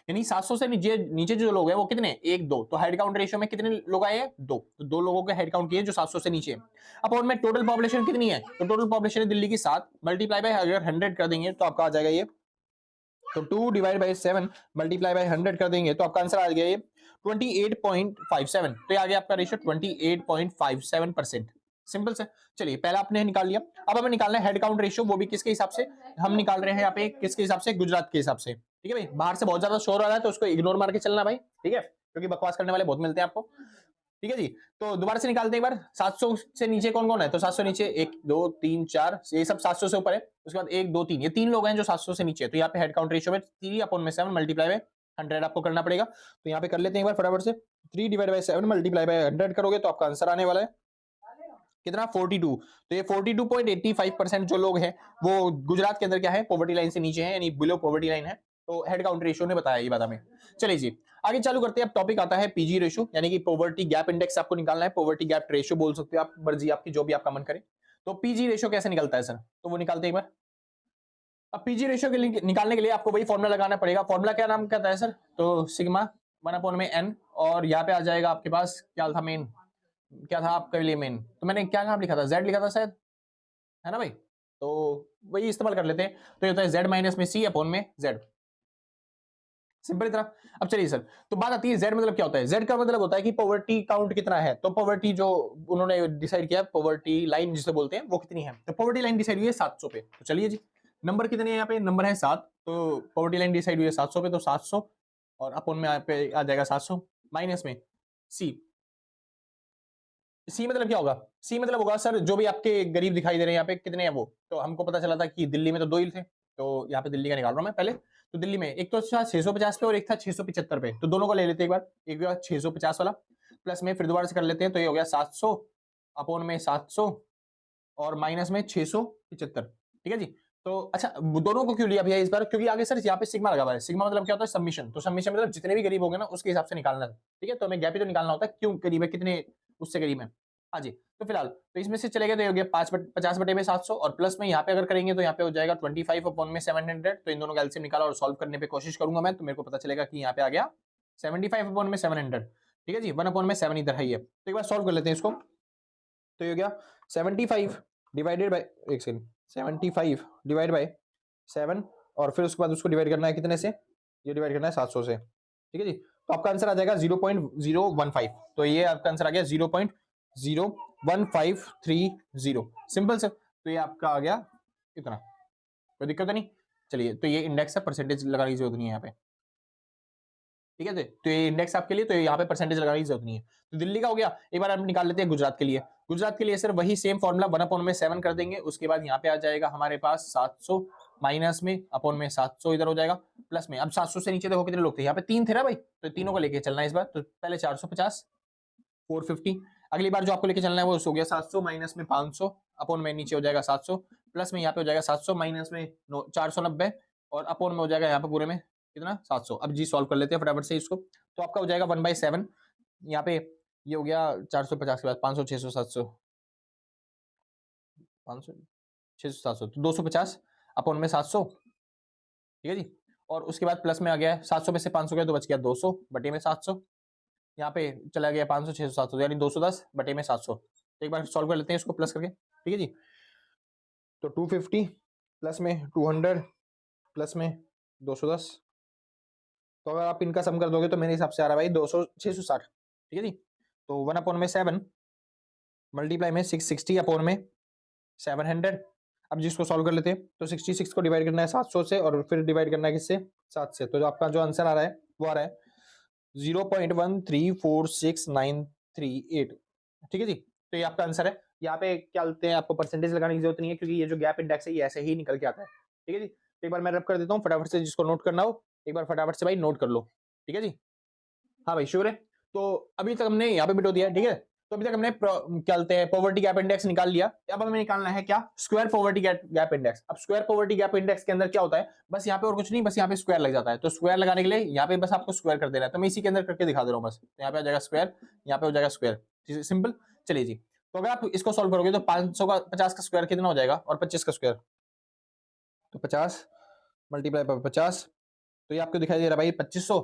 [SPEAKER 1] यानी 700 से नीचे नीचे जो लोग हैं वो कितने, 1 2। तो हेड काउंट रेशियो में कितने लोग आए हैं, 2। तो 2 लोगों के हेड काउंट किए जो 700 से नीचे है। अब उनमें टोटल पॉपुलेशन कितनी है, तो टोटल पॉपुलेशन है दिल्ली की 7, मल्टीप्लाई बाय अगर 100 कर देंगे तो आपका आ जाएगा ये, तो 2 डिवाइड बाय 7 मल्टीप्लाई बाय 100 कर देंगे तो आपका आंसर आ गया ये 28.57। तो ये आ गया आपका रेशियो 28.57%, सिंपल से। चलिए, पहला आपने निकाल लिया। अब हमें निकालना है हेड काउंट रेशियो, वो भी किसके हिसाब से हम निकाल रहे हैं यहाँ पे, किसके हिसाब से, गुजरात के हिसाब से, ठीक है भाई। बाहर से बहुत ज्यादा शोर आ रहा है तो उसको इग्नोर मार के चलना भाई, ठीक है, क्योंकि बकवास करने वाले बहुत मिलते हैं आपको, ठीक है जी। तो दोबारा से निकालते हैं एक बार, 700 से नीचे कौन कौन है, तो 700 नीचे 1 2 3 4, ये सब 700 से ऊपर है। उसके बाद 1 2 3, ये 3 लोग हैं जो 700 से नीचे है। तो यहाँ पे हेड काउंट रेशियो में 3/7 मल्टीप्लाई बाय 100 आपको करना पड़ेगा। तो यहाँ पे कर लेते हैं एक बार फटाफट से, 3 डिवाइड बाय 7 मल्टीप्लाई बाय 100 करोगे तो आपका आंसर आने वाला है कितना, 42। तो ये 42.85% जो लोग हैं वो गुजरात के अंदर क्या है, पॉवर्टी लाइन से नीचे है, यानी बिलो पॉवर्टी लाइन है। तो हेड काउंट रेशियो ने बताया ये बात हमें। चलिए जी, आगे चालू करते हैं। अब टॉपिक आता है पीजी रेशियो, यानी कि पॉवर्टी गैप इंडेक्स आपको निकालना है, पॉवर्टी गैप रेशियो बोल सकते हो आप, मर्जी आपकी जो भी आपका मन करे। तो पीजी रेशियो कैसे निकलता है सर, तो वो निकालते हैं एक बार। अब पीजी रेशियो के लिए निकालने के लिए आपको वही फॉर्मुला लगाना पड़ेगा। फॉर्मुला क्या नाम कहता है सर, तो सिग्मा 1/n, और यहाँ पे आ जाएगा आपके पास क्या था मेन, क्या था आपके लिए मेन, तो मैंने क्या नाम लिखा था, जेड लिखा था शायद, है ना भाई। तो वही इस्तेमाल कर लेते हैं। तो ये होता है जेड माइनस में सी अपॉन में जेड, सिंपल इतना। अब चलिए सर, तो बात आती है जेड मतलब क्या होता है। जेड का मतलब होता है कि पॉवर्टी काउंट कितना है, तो पॉवर्टी जो उन्होंने डिसाइड किया, पॉवर्टी लाइन जिसे बोलते हैं वो कितनी है, तो पॉवर्टी लाइन डिसाइड हुई है 700 पे। तो चलिए जी, नंबर कितने हैं यहाँ पे, नंबर है 7, तो पॉवर्टी लाइन डिसाइड हुई है 700 पे, तो 700 और अपॉन में पे आ जाएगा 700 माइनस में सी। सी मतलब क्या होगा, सी मतलब होगा सर जो भी आपके गरीब दिखाई दे रहे हैं यहाँ पे कितने हैं वो, तो हमको पता चला था कि दिल्ली में तो 2 ही थे, तो यहाँ पे दिल्ली का निकाल रहा हूँ मैं पहले। तो दिल्ली में एक तो था 650 पे और एक था 675 पे, तो दोनों को ले लेते हैं एक बार। एक बार 650 वाला प्लस में फिर दोबारा से कर लेते हैं, तो ये हो गया 700 अपॉन में 700 और माइनस में 675, ठीक है जी। तो अच्छा, दोनों को क्यों लिया भैया इस बार, क्योंकि आगे सर यहाँ पे सिग्मा लगा हुआ है। सिग्मा मतलब क्या होता है, सबमिशन। तो सबमिशन मतलब जितने भी गरीब होंगे ना उसके हिसाब से निकालना है, ठीक है। तो हमें गैप ही तो निकालना होता है, क्यों करीब है, कितने उससे करीब है। हाँ जी, तो फिलहाल तो इसमें से चले गए तो ये हो गया 50 बटे में 700, और प्लस में यहाँ पे अगर करेंगे तो यहाँ पे हो जाएगा 25 अपॉन में 700। तो इन दोनों का एलसीएम निकाला और सॉल्व करने पे कोशिश करूंगा मैं, तो मेरे को पता चलेगा कि यहाँ पे आ गया 75 अपॉन में 700, ठीक है जी। 1 अपॉन में 7 इधर है ये, तो एक बार सॉल्व कर लेते हैं इसको। तो ये हो गया 75 डिवाइडेड बाय, एक सेकंड, 75 डिवाइड बाय 7, और फिर उसके बाद उसको डिवाइड करना है कितने से, ये डिवाइड करना है 700 से, ठीक है जी। तो आपका आंसर आ जाएगा 0.015। तो ये आपका आंसर आ गया 0.01530, सिंपल से। तो ये आपका आ गया इतना, कोई दिक्कत नहीं। चलिए, तो ये इंडेक्स है, परसेंटेज लगाने की जरूरत नहीं है यहाँ पे। ठीक है, तो ये इंडेक्स आपके लिए, तो यहाँ पे परसेंटेज लगाने की जरूरत नहीं है। तो दिल्ली का हो गया। एक बार हम निकाल लेते हैं गुजरात के लिए। गुजरात के लिए सर वही सेम फॉर्मूला 1/7 कर देंगे। उसके बाद यहाँ पे आ जाएगा हमारे पास 700 माइनस में अपॉन में 700 इधर हो जाएगा प्लस में। अब 700 से नीचे देखो कितने लोग थे, यहाँ पे 3 थे ना भाई, तो तीनों को लेके चलना है इस बार। तो पहले 450 450, अगली बार जो आपको लेके चलना है वो हो गया 700 माइनस में 500 अपॉन में नीचे हो जाएगा 700 प्लस में यहाँ पे हो जाएगा 700 माइनस में 490 और अपॉन में हो जाएगा यहाँ पे पूरे में कितना 700। अब जी सॉल्व कर लेते हैं फटाफट से इसको। तो आपका हो जाएगा 1/7, यहाँ पे ये हो गया 450 के बाद 500 600 700 500 600 700 तो 250 अपॉन में 700, ठीक है जी। और उसके बाद प्लस में आ गया 700 में से 500 गया तो बच गया 200 बटे में 700, यहाँ पे चला गया 500 600 700 यानी 210 बटे में 700। एक बार सॉल्व कर लेते हैं इसको प्लस करके, ठीक है जी। तो 250 प्लस में 200 प्लस में 210, तो अगर आप इनका सम कर दोगे तो मेरे हिसाब से आ रहा है भाई 200 660, ठीक है जी। तो 1/7 मल्टीप्लाई में 660 अपॉन में 700। अब जिसको सॉल्व कर लेते हैं तो 66 को डिवाइड करना है 700 से और फिर डिवाइड करना है किससे 7 से। तो जो आपका जो आंसर आ रहा है वो आ रहा है 0.1346938, ठीक है जी। तो ये आपका आंसर है। यहाँ पे क्या बोलते हैं, आपको परसेंटेज लगाने की जरूरत नहीं है क्योंकि ये जो गैप इंडेक्स है ये ऐसे ही निकल के आता है, ठीक है जी। एक बार मैं रब कर देता हूँ फटाफट से, जिसको नोट करना हो एक बार फटाफट से भाई नोट कर लो, ठीक है जी। हाँ भाई श्योर है। तो अभी तक हमने यहाँ पे बिटो दिया, ठीक है। तो अभी तक हमने क्या बोलते हैं पॉवर्टी गैप इंडेक्स निकाल लिया। अब हमें निकालना है क्या, स्क्वायर पॉवर्टी गैप इंडेक्स। अब स्क्वायर पॉवर्टी गैप इंडेक्स के अंदर क्या होता है, बस यहाँ पे और कुछ नहीं, बस यहाँ पे स्क्वायर लग जाता है। तो स्क्वायर लगाने के लिए यहाँ पे बस आपको स्क्वायर कर देना है। तो मैं इसी के अंदर करके दिखा दे रहा हूँ बस। तो यहाँ पे आ जाएगा स्क्वायर, यहाँ पे हो जाएगा स्क्वायर, सिंपल। चलिए जी, तो अगर आप इसको सॉल्व करोगे तो 500 का 50 का स्क्वायर कितना हो जाएगा और 25 का स्क्वायर, तो 50 मल्टीप्लाई बाय 50, तो ये आपको दिखाई दे रहा है भाई 2500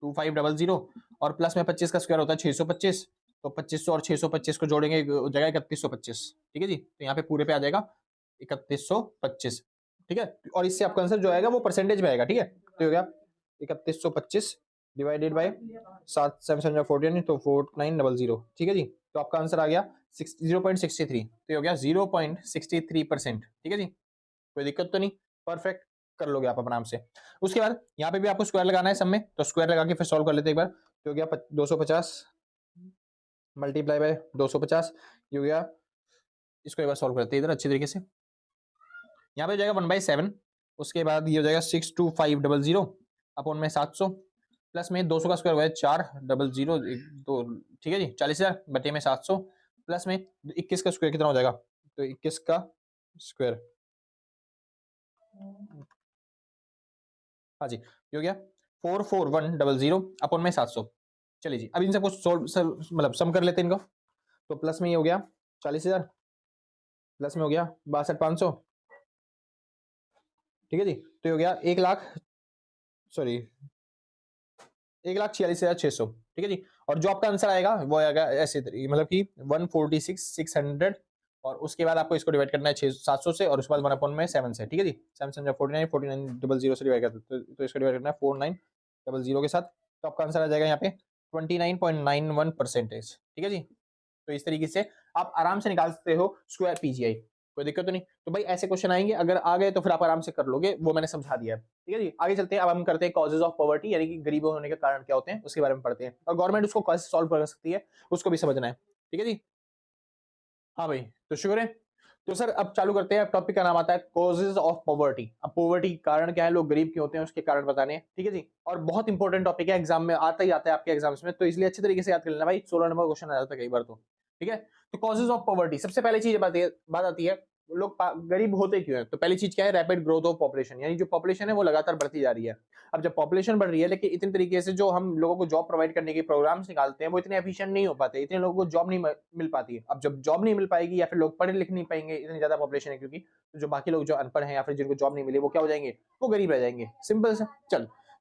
[SPEAKER 1] 2500 और प्लस में 25 का स्क्वायर होता है 625, तो 2500 और 625 को जोड़ेंगे हो जाएगा 3125, ठीक है जी। तो यहाँ पे पूरे पे आ जाएगा 3125, ठीक है। और इससे आपका आंसर जो आएगा वो परसेंटेज में आएगा, ठीक है। तो हो गया 3125 डिवाइडेड बाय 7 7 14 तो 4900, ठीक है जी। तो आपका आंसर आ गया 0.63, तो हो गया 0.63%, ठीक है जी। कोई दिक्कत तो नहीं, परफेक्ट कर लोगे आप आराम से। उसके बाद यहाँ पे भी आपको स्क्वायर लगाना है सब में, तो स्क्वायर लगा के फिर सॉल्व कर लेते हैं एक बार। तो हो गया 250 मल्टीप्लाई बाय 250, ये हो गया। इसको एक बार सॉल्व करते हैं इधर अच्छी तरीके से। यहाँ पे हो जाएगा 1/7, उसके बाद ये हो जाएगा 62500 अपॉन में 700 प्लस में 200 का स्क्वायर हुआ है 400 तो ठीक है जी 40,000 बटे में 700 प्लस में 21 का स्क्वायर कितना हो जाएगा, तो 21 का स्क्वायर, हाँ जी ये हो गया 44100 अपॉन में 700। चलिए जी, अब इन सबको मतलब सम कर लेते हैं इनको। तो प्लस में ये हो गया 40,000 प्लस में हो गया 62,500, ठीक है जी। तो ये हो गया 1,46,600, ठीक है जी। और जो आपका आंसर आएगा वो आएगा ऐसे मतलब कि 146,600 और उसके बाद आपको इसको डिवाइड करना है 700 से और उसके बाद 1/7 से, ठीक है जी। 7 49,4900 से डिवाइड करते तो इसको डिवाइड करना है 4900 के साथ। तो आपका आंसर आ जाएगा यहाँ पे 29.91%, ठीक है जी। तो इस तरीके से आप आराम से निकाल सकते हो स्क्वायर पीजीआई, कोई दिक्कत तो नहीं। तो भाई ऐसे क्वेश्चन आएंगे, अगर आ गए तो फिर आप आराम से कर लोगे, वो मैंने समझा दिया है, ठीक है जी। आगे चलते हैं, अब हम करते हैं कॉजेज ऑफ पॉवर्टी, यानी कि गरीब होने के कारण क्या होते हैं उसके बारे में पढ़ते हैं, और गवर्नमेंट उसको कैसे सॉल्व कर सकती है उसको भी समझना है, ठीक है जी। हाँ भाई, तो शुक्र है। तो सर अब चालू करते हैं, टॉपिक का नाम आता है कॉजेज ऑफ पॉवर्टी। अब पॉवर्टी कारण क्या है, लोग गरीब क्यों होते हैं उसके कारण बताने हैं, ठीक है जी। और बहुत इंपॉर्टेंट टॉपिक है, एग्जाम में आता ही आता है आपके एग्जाम्स में, तो इसलिए अच्छे तरीके से याद कर लेना भाई, 16 नंबर क्वेश्चन आ जाता है कई बार तो, ठीक है। तो कॉजेज ऑफ पॉवर्टी, सबसे पहले चीज बात आती है लोग गरीब होते क्यों है। तो पहली चीज क्या है, रैपिड ग्रोथ ऑफ पॉपुलेशन, यानी जो पॉपुलेशन है वो लगातार बढ़ती जा रही है। अब जब पॉपुलेशन बढ़ रही है लेकिन इतने तरीके से जो हम लोगों को जॉब प्रोवाइड करने के प्रोग्राम्स निकालते हैं वो इतने एफिशिएंट नहीं हो पाते, इतने लोगों को जॉब नहीं मिल पाती है। अब जब जॉब नहीं मिल पाएगी या फिर लोग पढ़ लिख नहीं पाएंगे, इतनी ज्यादा पॉपुलेशन है क्योंकि, तो जो बाकी लोग जो अनपढ़ हैं या फिर जिनको जॉब नहीं मिली वो क्या हो जाएंगे, वो गरीब रह जाएंगे, सिंपल सा।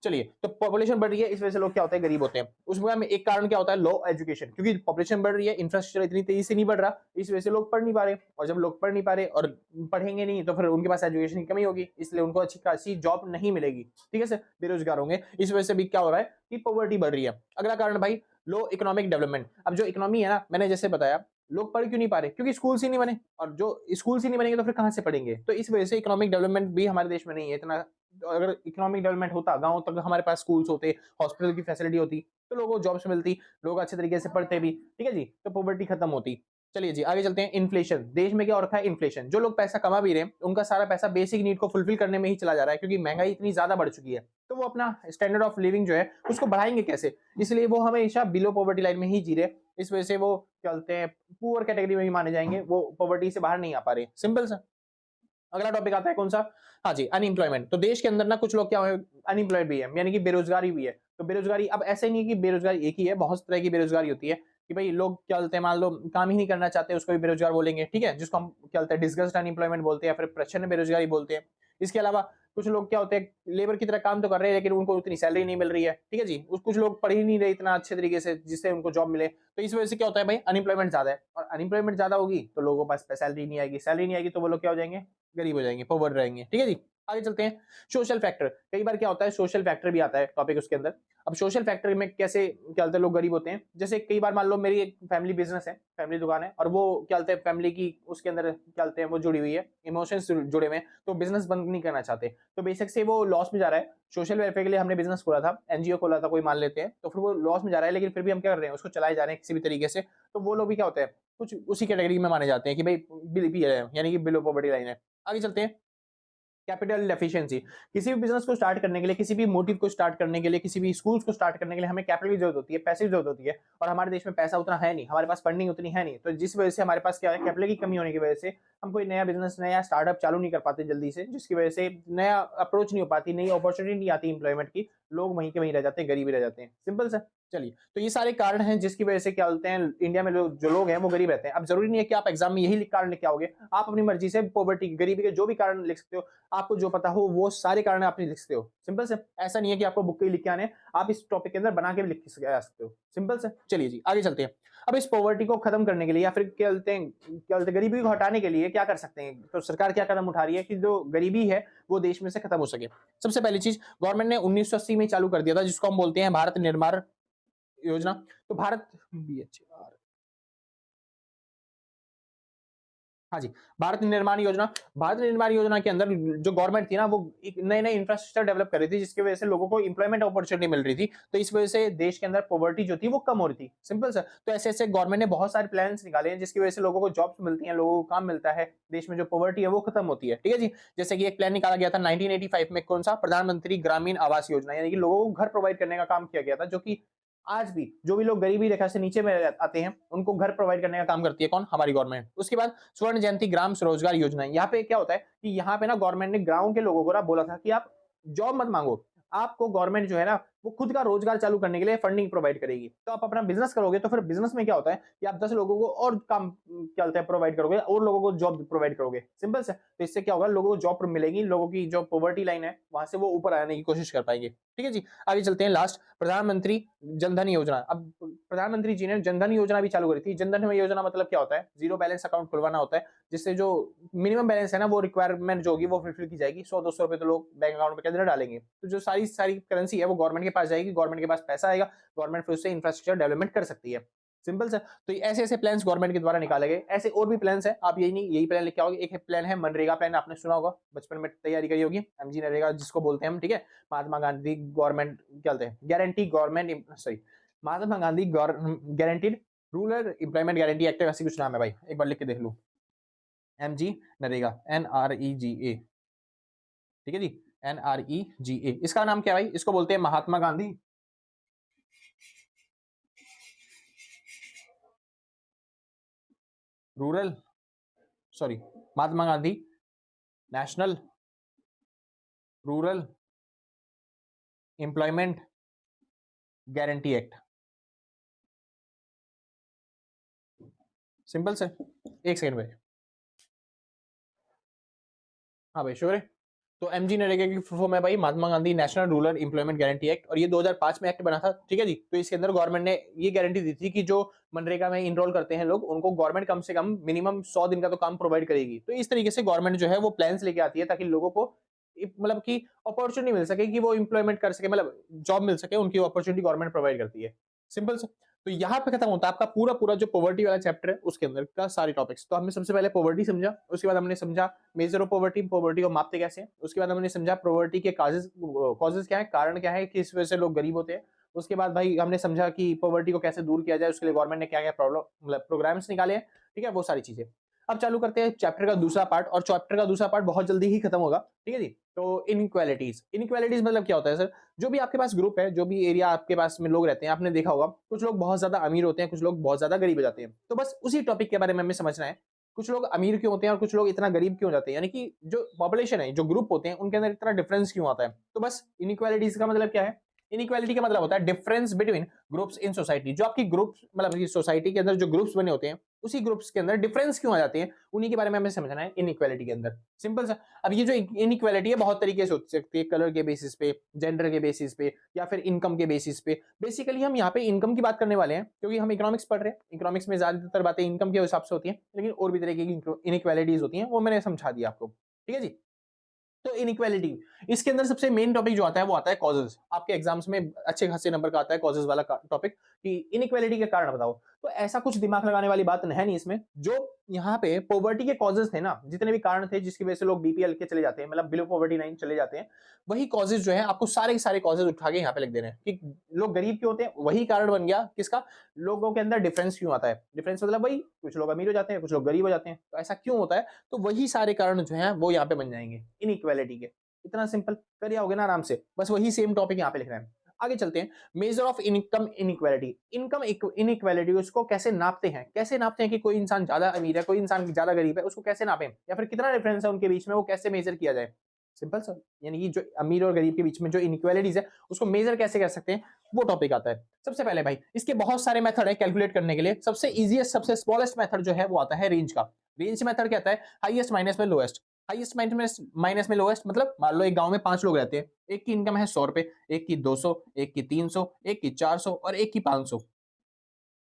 [SPEAKER 1] चलिए, तो पॉपुलेशन बढ़ रही है इस वजह से लोग क्या होते हैं, गरीब होते हैं। उसमें एक कारण क्या होता है, लो एजुकेशन, क्योंकि पॉपुलेशन बढ़ रही है, इंफ्रास्ट्रक्चर इतनी तेजी से नहीं बढ़ रहा, इस वजह से लोग पढ़ नहीं पा रहे, और जब लोग पढ़ नहीं पा रहे और पढ़ेंगे नहीं तो फिर उनके पास एजुकेशन की कमी होगी, इसलिए उनको अच्छी खासी जॉब नहीं मिलेगी, ठीक है सर, बेरोजगार होंगे। इस वजह से भी क्या हो रहा है कि पॉवर्टी बढ़ रही है। अगला कारण भाई लो इकोनॉमिक डेवलपमेंट। अब जो इकोनॉमी है ना, मैंने जैसे बताया, लोग पढ़ क्यों नहीं पा रहे, क्योंकि स्कूल ही नहीं बने, और जो स्कूल ही नहीं बनेंगे तो फिर कहां से पढ़ेंगे, तो इस वजह से इकोनॉमिक डेवलपमेंट भी हमारे देश में नहीं है, इतना अगर इकोनॉमिक डेवलपमेंट होता, गाँव तक हमारे पास स्कूल्स होते, हॉस्पिटल की फैसिलिटी होती, तो लोगों को जॉब्स मिलती, लोग अच्छे तरीके से पढ़ते भी, ठीक है जी, तो पॉवर्टी खत्म होती। चलिए जी आगे चलते हैं। इन्फ्लेशन, देश में क्या हो रखा है, इन्फ्लेशन, जो लोग पैसा कमा भी रहे हैं उनका सारा पैसा बेसिक नीड को फुलफिल करने में ही चला जा रहा है, क्योंकि महंगाई इतनी ज्यादा बढ़ चुकी है, तो वो अपना स्टैंडर्ड ऑफ लिविंग जो है उसको बढ़ाएंगे कैसे, इसलिए वो हमेशा बिलो पॉवर्टी लाइन में ही जी रहे, इस वजह से वो चलते हैं पुअर कैटेगरी में ही माने जाएंगे, वो पॉवर्टी से बाहर नहीं आ पा रहे। सिंपल सा। अगला टॉपिक आता है कौन सा, हाँ जी, अनएम्प्लॉयमेंट। तो देश के अंदर ना कुछ लोग क्या है, अनएम्प्लॉयड भी है, यानी कि बेरोजगारी भी है। तो बेरोजगारी अब ऐसे नहीं कि बेरोजगारी एक ही है, बहुत तरह की बेरोजगारी होती है, कि भाई लोग क्या बोलते हैं, मान लो काम ही नहीं करना चाहते, उसको भी बेरोजगार बोलेंगे, ठीक है, जिसको हम क्या बोलते हैं डिस्गस्ड अनएम्प्लॉयमेंट बोलते हैं, या फिर प्रच्छन्न बेरोजगारी बोलते हैं। इसके अलावा कुछ लोग क्या होते हैं, लेबर की तरह काम तो कर रहे हैं लेकिन उनको उतनी सैलरी नहीं मिल रही है, ठीक है जी, कुछ लोग पढ़ ही नहीं रहे इतना अच्छे तरीके से जिससे उनको जॉब मिले, तो इस वजह से क्या होता है भाई, अनएम्प्लॉयमेंट ज्यादा है, और अनएम्प्लॉयमेंट ज्यादा होगी तो लोगों के पास सैलरी नहीं आएगी, सैलरी नहीं आएगी तो वो लोग क्या हो जाएंगे, गरीब हो जाएंगे, पॉवर रहेंगे, ठीक है जी। आगे चलते हैं। सोशल फैक्टर, कई बार क्या होता है, सोशल फैक्टर भी आता है टॉपिक उसके अंदर। अब सोशल फैक्टर में कैसे क्या होता है, लोग गरीब होते हैं, जैसे कई बार मान लो मेरी एक फैमिली बिजनेस है, फैमिली दुकान है, और वो क्या होता है फैमिली की उसके अंदर क्या होते हैं वो जुड़ी हुई है, इमोशंस जुड़े हुए हैं, तो बिजनेस बंद नहीं करना चाहते, तो बेसिक से वो लॉस में जा रहा है, सोशल वेलफेयर के लिए हमने बिजनेस खोला था, एनजीओ खोला था कोई मान लेते हैं, तो फिर वो लॉस में जा रहा है, लेकिन फिर भी हम क्या कर रहे हैं, उसको चलाए जा रहे हैं किसी भी तरीके से, तो वो लोग भी क्या होते हैं, कुछ उसी कैटेगरी में माने जाते हैं कि भाई बिल है, यानी कि बिलो पॉवर्टी लाइन है। आगे चलते हैं। कैपिटल डेफिशिएंसी, किसी भी बिजनेस को स्टार्ट करने के लिए, किसी भी मोटिव को स्टार्ट करने के लिए, किसी भी स्कूल्स को स्टार्ट करने के लिए हमें कैपिटल की जरूरत होती है, पैसे की जरूरत होती है, और हमारे देश में पैसा उतना है नहीं, हमारे पास फंडिंग उतनी है नहीं, तो जिस वजह से हमारे पास क्या है, कैपिटल की कमी होने की वजह से हम कोई नया बिजनेस, नया स्टार्टअप चालू नहीं कर पाते जल्दी से, जिसकी वजह से नया अप्रोच नहीं हो पाती, नई अपॉर्चुनिटी नहीं आती इंप्लॉयमेंट की, लोग वहीं के वहीं रह जाते हैं, गरीब ही रह जाते हैं। सिंपल सा। चलिए, तो ये सारे कारण हैं जिसकी वजह से क्या बोलते हैं इंडिया में जो लोग हैं वो गरीब रहते हैं। अब जरूरी नहीं है कि आप एग्जाम में यही कारण लिख के आओगे, आप अपनी मर्जी से पॉवर्टी, गरीबी के जो भी कारण लिख सकते हो, आपको जो पता हो वो सारे कारण आप लिख सकते हो। सिंपल से, ऐसा नहीं है कि आपको बुक के ही लिख के आने, आप इस टॉपिक के अंदर बना के भी लिख के आ सकते हो। सिंपल से। चलिए जी आगे चलते हैं। अब इस पॉवर्टी को खत्म करने के लिए, या फिर क्या बोलते हैं गरीबी को हटाने के लिए क्या कर सकते हैं, तो सरकार क्या कदम उठा रही है कि जो गरीबी है वो देश में से खत्म हो सके। सबसे पहली चीज, गवर्नमेंट ने 1980 में चालू कर दिया था, जिसको हम बोलते हैं भारत निर्माण योजना। तो भारत BHR, हाँ जी, भारत निर्माण योजना। भारत निर्माण योजना के अंदर जो गवर्नमेंट थी ना, वो एक नए नए इंफ्रास्ट्रक्चर डेवलप कर रही थी, जिसकी वजह से लोगों को इंप्लॉयमेंट अपॉर्चुनिटी मिल रही थी, तो इस वजह से देश के अंदर पॉवर्टी जो थी वो कम हो रही थी। सिंपल सा। तो ऐसे ऐसे गवर्नमेंट ने बहुत सारे प्लान्स निकाले हैं, जिसकी वजह से लोगों को जॉब्स मिलती हैं, लोगों को काम मिलता है, देश में जो पॉवर्टी है वो खत्म होती है, ठीक है जी। जैसे कि एक प्लान निकाला गया था 1985 में, कौन सा, प्रधानमंत्री ग्रामीण आवास योजना, यानी कि लोगों को घर प्रोवाइड करने का काम किया गया था, जो कि आज भी जो भी लोग गरीबी रेखा से नीचे में आते हैं उनको घर प्रोवाइड करने का काम करती है कौन, हमारी गवर्नमेंट। उसके बाद स्वर्ण जयंती ग्राम स्वरोजगार योजना, यहाँ पे क्या होता है कि यहाँ पे ना गवर्नमेंट ने गांव के लोगों को ना बोला था कि आप जॉब मत मांगो, आपको गवर्नमेंट जो है ना वो खुद का रोजगार चालू करने के लिए फंडिंग प्रोवाइड करेगी, तो आप अपना बिजनेस करोगे, तो फिर बिजनेस में क्या होता है कि आप 10 लोगों को और काम क्या बोलते हैं प्रोवाइड करोगे, और लोगों को जॉब प्रोवाइड करोगे। सिंपल से। तो इससे क्या होगा, लोगों को जॉब मिलेगी, लोगों की जो पॉवर्टी लाइन है वहां से वो ऊपर आने की कोशिश कर पाएंगे, ठीक है जी। आगे चलते हैं। लास्ट, प्रधानमंत्री जनधन योजना। अब प्रधानमंत्री जी ने जनधन योजना भी चालू करी थी। जनधन योजना मतलब क्या होता है, जीरो बैलेंस अकाउंट खुलवाना होता है, जिससे जो मिनिमम बैलेंस है ना वो रिक्वायरमेंट जो होगी वो फुलफिल की जाएगी। 100-200 रुपए तो लोग बैंक अकाउंट में कैसे डालेंगे, तो जो सारी सारी करेंसी है वो गवर्नमेंट के पास जाएगी, गवर्नमेंट के पास पैसा आएगा, गवर्नमेंट फिर उससे इंफ्रास्ट्रक्चर डेवलपमेंट कर सकती है। सिंपल सा। तो ऐसे ऐसे प्लान्स गवर्नमेंट के द्वारा निकाले गए, ऐसे और भी प्लान्स हैं, आप यही नहीं यही प्लान लेके आओगे। एक प्लान है मनरेगा प्लान, आपने सुना होगा, बचपन में तैयारी करी होगी, MG नरेगा जिसको बोलते हैं हम, ठीक है। महात्मा गांधी गवर्नमेंट क्या बोलते हैं, guarantee government, sorry, Mahatma Gandhi guaranteed rural employment guarantee act, ऐसी कुछ नाम है भाई, एक बार लिख के देख लो, MG नरेगा, NREGA, ठीक है जी, NREGA। इसका नाम क्या है भाई, इसको बोलते हैं Mahatma Gandhi rural, sorry, Mahatma Gandhi national rural employment guarantee act. Simple से। एक सेकंड भाई, हाँ भाई श्योर है। तो MG नरेगा की फुल फॉर्म है भाई Mahatma Gandhi national rural employment guarantee act, और ये 2005 में एक्ट बना था, ठीक है जी। तो इसके अंदर गवर्नमेंट ने ये गारंटी दी थी कि जो मनरेगा में इनरोल करते हैं लोग, उनको गवर्नमेंट कम से कम मिनिमम 100 दिन का तो काम प्रोवाइड करेगी। तो इस तरीके से गवर्नमेंट जो है वो प्लान्स लेके आती है, ताकि लोगों को मतलब कि अपॉर्चुनिटी मिल सके कि वो इंप्लॉयमेंट कर सके, मतलब जॉब मिल सके, उनकी अपॉर्चुनिटी गवर्नमेंट प्रोवाइड करती है। सिंपल से। तो यहाँ पे खत्म होता है आपका पूरा पूरा जो पॉवर्टी वाला चैप्टर है उसके अंदर का सारे टॉपिक्स। तो हमने सबसे पहले पॉवर्टी समझा, उसके बाद हमने समझा मेजर ऑफ पॉवर्टी, पॉवर्टी को मापते कैसे हैं, उसके बाद हमने समझा पॉवर्टी के कॉजेज क्या है, कारण क्या है, किस वजह से लोग गरीब होते हैं। उसके बाद भाई हमने समझा कि पॉवर्टी को कैसे दूर किया जाए, उसके लिए गवर्नमेंट ने क्या क्या प्रॉब्लम मतलब प्रोग्राम्स निकाले हैं, ठीक है, वो सारी चीजें। अब चालू करते हैं चैप्टर का दूसरा पार्ट, और चैप्टर का दूसरा पार्ट बहुत जल्दी ही खत्म होगा, ठीक है जी। तो इनइक्वालिटीज, इनइक्वालिटीज मतलब क्या होता है सर, जो भी आपके पास ग्रुप है, जो भी एरिया आपके पास में लोग रहते हैं, आपने देखा होगा कुछ लोग बहुत ज्यादा अमीर होते हैं, कुछ लोग बहुत ज्यादा गरीब हो जाते हैं। तो बस उसी टॉपिक के बारे में हमें समझना है, कुछ लोग अमीर क्यों होते हैं और कुछ लोग इतना गरीब क्यों हो जाते हैं, यानी कि जो पॉपुलेशन है, जो ग्रुप होते हैं, उनके अंदर इतना डिफरेंस क्यों आता है। तो बस इनइक्वालिटीज का मतलब क्या है, इनइक्वालिटी का मतलब होता है difference between groups in society. जो आपकी ग्रुप्स मतलब सोसाइटी के अंदर जो ग्रुप्स बने होते हैं, उसी ग्रुप्स के अंदर डिफरेंस क्यों आ जाते हैं, उन्हीं के बारे में हमें समझना है इनइक्वालिटी के अंदर। सिंपल सा। अब ये जो इनइक्वालिटी है बहुत तरीके से हो सकती है, कलर के बेसिस पे, जेंडर के बेसिस पे, या फिर इनकम के बेसिस पे। बेसिकली हम यहाँ पे इनकम की बात करने वाले हैं, क्योंकि हम इकोनॉमिक्स पढ़ रहे हैं, इकोनॉमिक्स में ज्यादातर बातें इनकम के हिसाब से होती हैं, लेकिन और भी तरीके की इनइक्वालिटीज होती हैं, वो मैंने समझा दिया आपको, ठीक है जी। तो इनइक्वालिटी, इसके अंदर सबसे मेन टॉपिक जो आता है वो आता है कॉजेज। आपके एग्जाम्स में अच्छे खासे नंबर का आता है कॉजेज वाला टॉपिक, कि इनइक्वालिटी के कारण बताओ। तो ऐसा कुछ दिमाग लगाने वाली बात है नहीं इसमें। जो यहाँ पे पॉवर्टी के कॉजेज थे ना, जितने भी कारण थे जिसकी वजह से लोग बीपीएल के चले जाते हैं, मतलब बिलो पॉवर्टी लाइन चले जाते हैं, वही कॉजेज जो है आपको सारे के सारे कॉजेज उठा के यहाँ पे लिख देने हैं कि लोग गरीब क्यों होते हैं। वही कारण बन गया किसका, लोगों के अंदर डिफरेंस क्यों आता है। डिफरेंस मतलब वही, कुछ लोग अमीर हो जाते हैं, कुछ लोग गरीब हो जाते हैं, तो ऐसा क्यों होता है। तो वही सारे कारण जो है वो यहाँ पे बन जाएंगे इनइक्वालिटी के। इतना सिंपल कर आओगे ना आराम से, बस वही सेम टॉपिक यहाँ पे लिखना है। आगे चलते हैं, measure of income inequality. Income inequality उसको कैसे नापते हैं, कैसे नापते हैं कि कोई इंसान ज्यादा अमीर है, कोई इंसान ज्यादा गरीब है, उसको कैसे नापें, या फिर कितना डिफरेंस है उनके बीच में, वो कैसे मेजर किया जाए। सिंपल सर, यानी कि जो अमीर और गरीब के बीच में जो इनइक्वालिटीज है उसको मेजर कैसे कर सकते हैं, वो टॉपिक आता है। सबसे पहले भाई इसके बहुत सारे मेथड है कैलकुलेट करने के लिए। सबसे इजीएस्ट सबसे स्मॉलेस्ट मेथड जो है वो आता है रेंज का। रेंज मेथड क्या आता है, हाईएस्ट माइनस में लोएस्ट। हाईएस्ट माइनस में लोएस्ट मतलब मान लो एक गांव में 5 लोग रहते हैं, एक की इनकम है 100 रुपए, एक की 200, एक की 300, एक की 400 और एक की 500।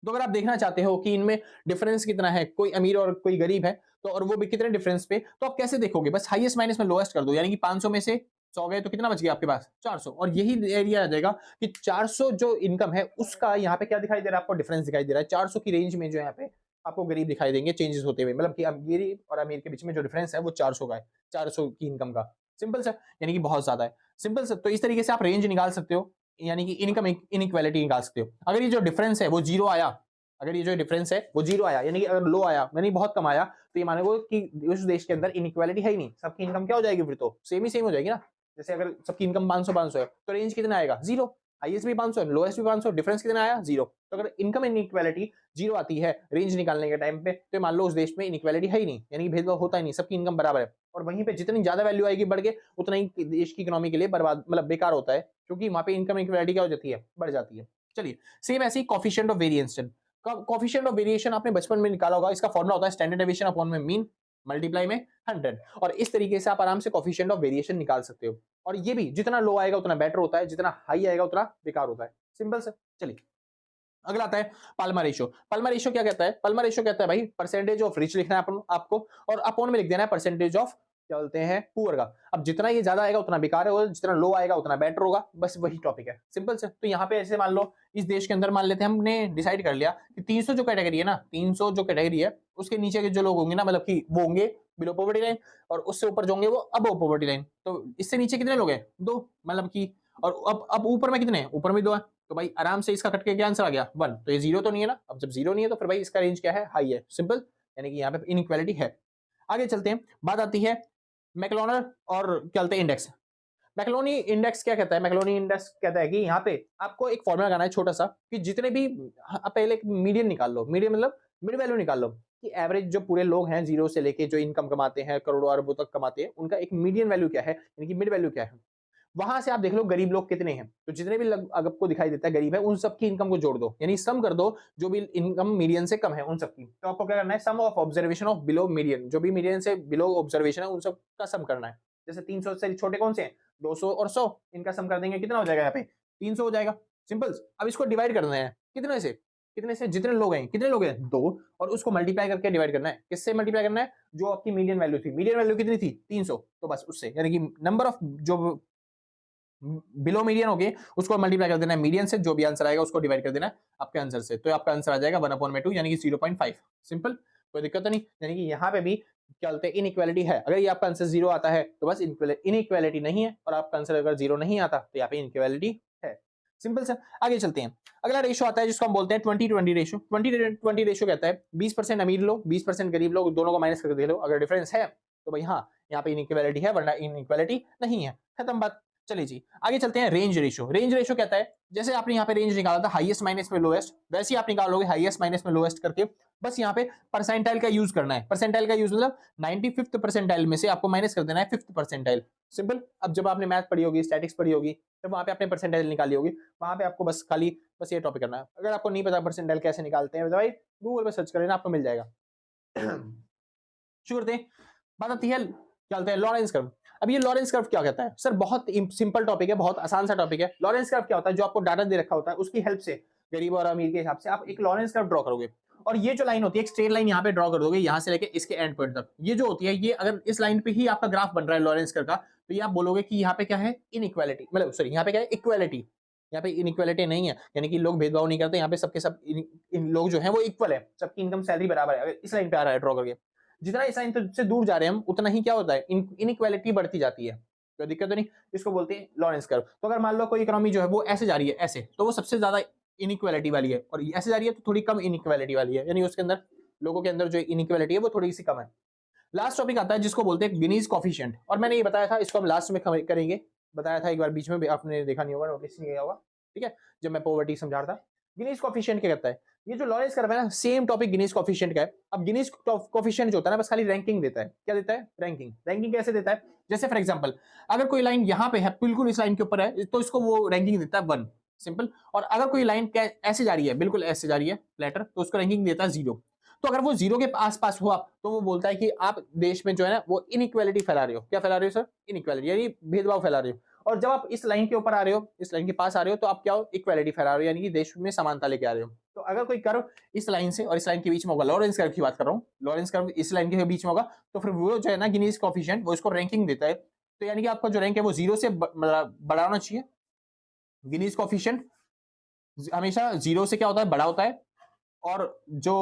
[SPEAKER 1] तो अगर आप देखना चाहते हो कि इनमें डिफरेंस कितना है, कोई अमीर और कोई गरीब है, तो और वो भी कितने डिफरेंस पे, तो आप कैसे देखोगे, बस हाईएस्ट माइनस में लोएस्ट कर दो, यानी कि 500 में से 100 गए तो कितना बच गया आपके पास 400, और यही एरिया आ जाएगा कि 400 जो इनकम है उसका यहाँ पे क्या दिखाई दे रहा है, आपको डिफरेंस दिखाई दे रहा है 400 की रेंज में, जो यहाँ पे आपको गरीब दिखाई देंगे चेंजेस होते हुए, मतलब कि गरीब और अमीर के बीच में जो डिफरेंस है वो 400 का है, 400 की इनकम का। सिंपल सा, यानी कि बहुत ज्यादा है। सिंपल सा, तो इस तरीके से आप रेंज निकाल सकते हो, यानी कि इनकम इनइक्वालिटी निकाल सकते हो। अगर ये जो डिफरेंस है वो जीरो आया, अगर ये जो डिफरेंस है वो जीरो आया, यानी कि अगर लो आया यानी बहुत कम आया, तो ये मानेगो कि उस देश के अंदर इनइक्वालिटी है ही नहीं, सबकी इनकम क्या हो जाएगी, फिर तो सेम ही सेम हो जाएगी ना। जैसे अगर सबकी इनकम 500 है तो रेंज कितना आएगा, जीरो। हाईएस्ट भी 500 है, लोएस्ट भी 500, डिफरेंस कितना आया, जीरो। तो अगर इनकम इनइक्वालिटी जीरो आती है रेंज निकालने के टाइम पे, तो मान लो उस देश में इनइक्वालिटी है ही नहीं, यानी कि भेदभाव होता ही नहीं, सबकी इनकम बराबर है। और वहीं पे जितनी ज्यादा वैल्यू आएगी बढ़ के, उतना ही देश की इकोनॉमी के लिए बर्बाद मतलब बेकार होता है, क्योंकि वहां पे इनकम इनइक्वालिटी क्या हो जाती है, बढ़ जाती है। चलिए, सेम ऐसे ही coefficient of variation. Coefficient of variation आपने बचपन में निकाला होगा, इसका फॉर्मूला होता है स्टैंडर्ड डेविएशन अपॉन में मीन मल्टीप्लाई में 100, और इस तरीके से आप आराम से कॉफिशिएंट ऑफ वेरिएशन निकाल सकते हो। और ये भी जितना लो आएगा उतना बेटर होता है, जितना हाई आएगा उतना बेकार होता है। सिंपल से। चलिए, अगला आता है पाल्मर रेशियो। पाल्मर रेशियो क्या कहता है, पाल्मर रेशियो कहता है भाई परसेंटेज ऑफ रिच लिखना है अपन आपको, और अपॉन में लिख देना है परसेंटेज ऑफ क्या बोलते हैं पुअर का। अब जितना ये ज्यादा आएगा उतना बेकार है, और जितना लो आएगा उतना बेटर होगा, बस वही टॉपिक है। सिंपल से। तो यहाँ पे ऐसे मान लो इस देश के अंदर मान लेते हैं, हमने डिसाइड कर लिया कि 300 जो कैटेगरी है ना, 300 जो कैटेगरी है उसके नीचे के जो लोग होंगे ना, मतलब कि वो होंगे बिलो पॉवर्टी लाइन, और उससे ऊपर जो होंगे वो अबव पॉवर्टी लाइन। तो इससे नीचे कितने लोग हैं, 2, मतलब कि, और अब ऊपर में कितने हैं, ऊपर में 2 है, तो भाई आराम से इसका कट के क्या आंसर आ गया 1। तो ये जीरो तो नहीं है ना, अब जब जीरो नहीं है तो फिर भाई इसका रेंज क्या है, हाई है। सिंपल, यानी कि यहाँ पे इनइक्वालिटी है। आगे चलते हैं, बात आती है मैक्लोनर और क्या बोलते हैं इंडेक्स। मैक्लोनी इंडेक्स क्या कहता है, मैक्लोनी इंडेक्स कहता है कि यहाँ पे आपको एक फॉर्मूला लगाना है छोटा सा, कि जितने भी पहले एक मीडियन निकाल लो, मीडियन मतलब मिड वैल्यू निकाल लो, कि एवरेज जो पूरे लोग हैं जीरो से लेके जो इनकम कमाते हैं करोड़ों अरबों तक कमाते हैं, उनका एक मीडियन वैल्यू क्या है, यानी कि मिड वैल्यू क्या है। वहां से आप देख लो गरीब लोग कितने हैं, तो जितने भी आपको दिखाई देता है गरीब है, उन सबकी इनकम को जोड़ दो, यानी सम कर दो जो भी इनकम मीडियन से कम है उन सबकी। तो आपको क्या करना है, sum of observation of below median, जो भी मीडियन से बिलो ऑब्जर्वेशन है उन सब का सम करना है। जैसे 300 से छोटे कौन से हैं, 200 और 100, इनका सम कर देंगे, कितना हो जाएगा यहाँ पे 300 हो जाएगा। सिंपल। अब इसको डिवाइड करना है कितने से, कितने से, जितने लोग हैं, कितने लोग हैं 2, और उसको मल्टीप्लाई करके डिवाइड करना है, किससे मल्टीप्लाई करना है, जो आपकी मीडियन वैल्यू थी, मीडियन वैल्यू कितनी थी 300, तो बस उससे, यानी कि नंबर ऑफ जो बिलो मीडियन हो गए उसको मल्टीप्लाई कर देना है मीडियन से, जो भी आंसर आएगा उसको डिवाइड कर देना है आपके आंसर से, तो आपका आंसर आ जाएगा 1/2 यानी कि 0.5। सिंपल, कोई दिक्कत तो नहीं। यानी कि यहाँ पे भी क्या बोलते हैं इनइक्वालिटी है। अगर ये आपका आंसर 0 आता है तो बस इनइक्वालिटी नहीं है, और आपका आंसर अगर 0 नहीं आता तो यहाँ पे इनइक्वालिटी है। सिंपल सर, आगे चलते हैं। अगला रेशो आता है जिसको हम बोलते हैं 20-20 रेशो। 20-20 रेशो कहता है 20% अमीर लोग 20% गरीब लोग दोनों को माइनस करके देख लो, अगर डिफरेंस है तो भाई हाँ यहाँ पे इनइक्वालिटी है, वरना इनइक्वालिटी नहीं है, खत्म बात। चलिए जी आगे चलते हैं। Range ratio. रेंज रेशो कहता है जैसे आपने यहाँ पे रेंज निकाला था हाईएस्ट माइनस में लोएस्ट, वैसे ही आप निकालोगे हाईएस्ट माइनस में लोएस्ट करके, बस यहाँ पे परसेंटाइल का यूज करना है। परसेंटाइल का यूज मतलब 95th परसेंटाइल में से आपको माइनस कर देना है 5th परसेंटाइल। सिंपल। अब जब आपने मैथ पढ़ी होगी, स्टैटिक्स पढ़ी होगी, तब वहां पे आपने परसेंटाइल निकाली होगी, वहां पे आपको बस खाली बस ये टॉपिक करना है। अगर आपको नहीं पता परसेंटाइल कैसे निकालते हैं तो भाई गूगल पे सर्च कर लेना, आपको मिल जाएगा। शुरू करते हैं। बात आती है क्या बोलते हैं लॉरेंस कर्व। अब ये लॉरेंस कर्व क्या कहता है सर, बहुत सिंपल टॉपिक है, बहुत आसान सा टॉपिक है। लॉरेंस कर्व क्या होता है, जो आपको डाटा दे रखा होता है उसकी हेल्प से गरीब और अमीर के हिसाब से आप एक लॉरेंस कर्व ड्रॉ करोगे, और ये जो लाइन होती है एक स्ट्रेट लाइन यहाँ पे ड्रॉ कर दोगे, यहाँ से लेके इसके एंड पॉइंट तक। ये जो होती है, ये अगर इस लाइन पे ही आपका ग्राफ बन रहा है लॉरेंस कर्व का, तो ये आप बोलोगे कि यहाँ पे क्या है इनइक्वालिटी, मतलब सॉरी यहाँ पे क्या है इक्वालिटी। यहाँ पे इनइक्वालिटी नहीं है, यानी कि लोग भेदभाव नहीं करते, यहाँ पे सबके सब इन लोग जो है वो इक्वल है, सबकी इनकम सैलरी बराबर है। अगर इस लाइन पे आ रहा है ड्रॉ करके, जितना इस लाइन से दूर जा रहे हैं हम, उतना ही क्या होता है इनइक्वालिटी बढ़ती जाती है। कोई दिक्कत तो नहीं। इसको बोलते हैं लॉरेंस कर्व। तो अगर मान लो कोई इकोनॉमी जो है वो ऐसे जा रही है ऐसे, तो वो सबसे ज्यादा इनइक्वालिटी वाली है, और ऐसे जा रही है तो थोड़ी कम इनइक्वालिटी वाली है, यानी उसके अंदर लोगों के अंदर जो इनइक्वालिटी है वो थोड़ी सी कम है। लास्ट टॉपिक आता है जिसको बोलते हैं गिनीज कॉफिशिएंट, और मैंने ये बताया था इसको हम लास्ट में करेंगे, बताया था एक बार बीच में, आपने देखा नहीं होगा, नोटिस नहीं किया होगा, ठीक है, जब मैं पॉवर्टी समझा रहा था। गिनीज कॉफिशिएंट क्या कहता है, ये जो लॉरेंस कर्व है ना, सेम टॉपिक गिनीज कॉफिशिएंट का है। अब गिनीज कॉफिशिएंट जो होता है ना, बस खाली रैंकिंग देता है। क्या देता है, रैंकिंग। रैंकिंग कैसे देता है, जैसे फॉर एग्जांपल अगर कोई लाइन यहाँ पे है, बिल्कुल इस लाइन के ऊपर है, तो इसको वो रैंकिंग देता है 1। सिंपल। और अगर कोई लाइन ऐसे जा रही है, बिल्कुल ऐसे जा रही है फ्लैटर, तो उसको रैंकिंग देता है 0। तो अगर वो 0 के आसपास हो आप, तो वो बोलता है कि आप देश में जो है ना वो इनइक्वालिटी फैला रहे हो। क्या फैला रहे हो सर, इनइक्वालिटी, यानी भेदभाव फैला रहे हो। और जब आप इस लाइन के ऊपर आ रहे हो, इस लाइन के पास आ रहे हो, तो आप क्या हो, इक्वालिटी फैला रहे हो, यानी कि देश में समानता लेके आ रहे हो। तो अगर कोई कर्व इस लाइन से और इस लाइन के बीच में होगा, लॉरेंस कर्व की बात कर रहा हूँ, लॉरेंस कर्व इस लाइन के बीच में होगा, तो फिर वो जो है ना गिनीज कॉफिशिएंट वो इसको रैंकिंग देता है। तो यानी कि आपका जो रैंक है वो 0 से बड़ा होना चाहिए। गिनीज कॉफिशिएंट हमेशा 0 से क्या होता है, बड़ा होता है, और जो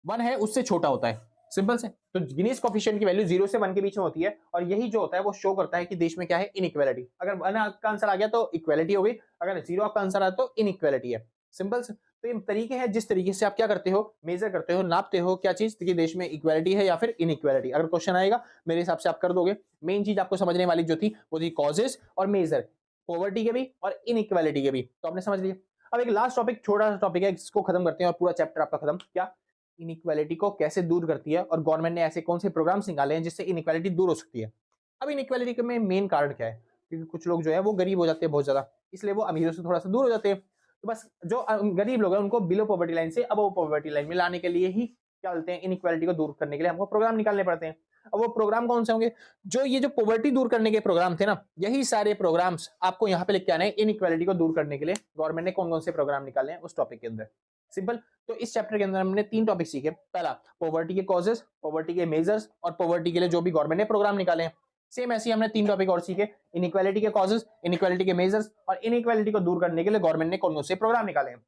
[SPEAKER 1] 1 है उससे छोटा होता है। सिंपल से। तो गिनीज कॉफिशिएंट की वैल्यू 0 से 1 के बीच में होती है, और यही जो होता है वो शो करता है कि देश में क्या है, इनइक्वालिटी। अगर 1 आपका आंसर आ गया तो इक्वालिटी हो गई, अगर 0 आपका आंसर आया तो इनइक्वालिटी है। सिंपल से। तो ये तरीके हैं जिस तरीके से आप क्या करते हो, मेजर करते हो, नापते हो क्या चीज कि देश में इक्वालिटी है या फिर इनइक्वालिटी। अगर क्वेश्चन आएगा मेरे हिसाब से आप कर दोगे। मेन चीज आपको समझने वाली जो थी वो थी कॉजेस और मेजर, पॉवर्टी के भी और इनइक्वालिटी के भी, तो आपने समझ लिया। अब एक लास्ट टॉपिक, छोटा सा टॉपिक है, इसको खत्म करते हैं और पूरा चैप्टर आपका खत्म। क्या, इनइक्वालिटी को कैसे दूर करती है, और गवर्नमेंट ने ऐसे कौन से प्रोग्राम्स निकाले हैं जिससे इनइक्वालिटी दूर हो सकती है। अब इनइक्वालिटी में मेन कारण क्या है, क्योंकि कुछ लोग जो है वो गरीब हो जाते हैं बहुत ज्यादा, इसलिए वो अमीरों से थोड़ा सा दूर हो जाते हैं। तो बस जो गरीब लोग हैं उनको बिलो पॉवर्टी लाइन से अबव पॉवर्टी लाइन में लाने के लिए ही क्या बोलते हैं, इनइक्वालिटी को दूर करने के लिए हमको प्रोग्राम निकालने पड़ते हैं। अब वो प्रोग्राम कौन से होंगे, जो ये जो पॉवर्टी दूर करने के प्रोग्राम थे ना, यही सारे प्रोग्राम्स आपको यहाँ पे लिख के आने हैं। इनइक्वालिटी को दूर करने के लिए गवर्नमेंट ने कौन कौन से प्रोग्राम निकाले हैं उस टॉपिक के अंदर। सिंपल। तो इस चैप्टर के अंदर हमने 3 टॉपिक सीखे। पहला पॉवर्टी के कॉजेस, पॉवर्टी के मेजर्स, और पॉवर्टी के लिए जो भी गवर्नमेंट ने प्रोग्राम निकाले हैं। सेम ऐसे ही हमने 3 टॉपिक और सीखे, इनइक्वालिटी के कॉजेस, इनइक्वालिटी के मेजर्स, और इनइक्वालिटी को दूर करने के लिए गवर्नमेंट ने कौन कौन से प्रोग्राम निकाले हैं।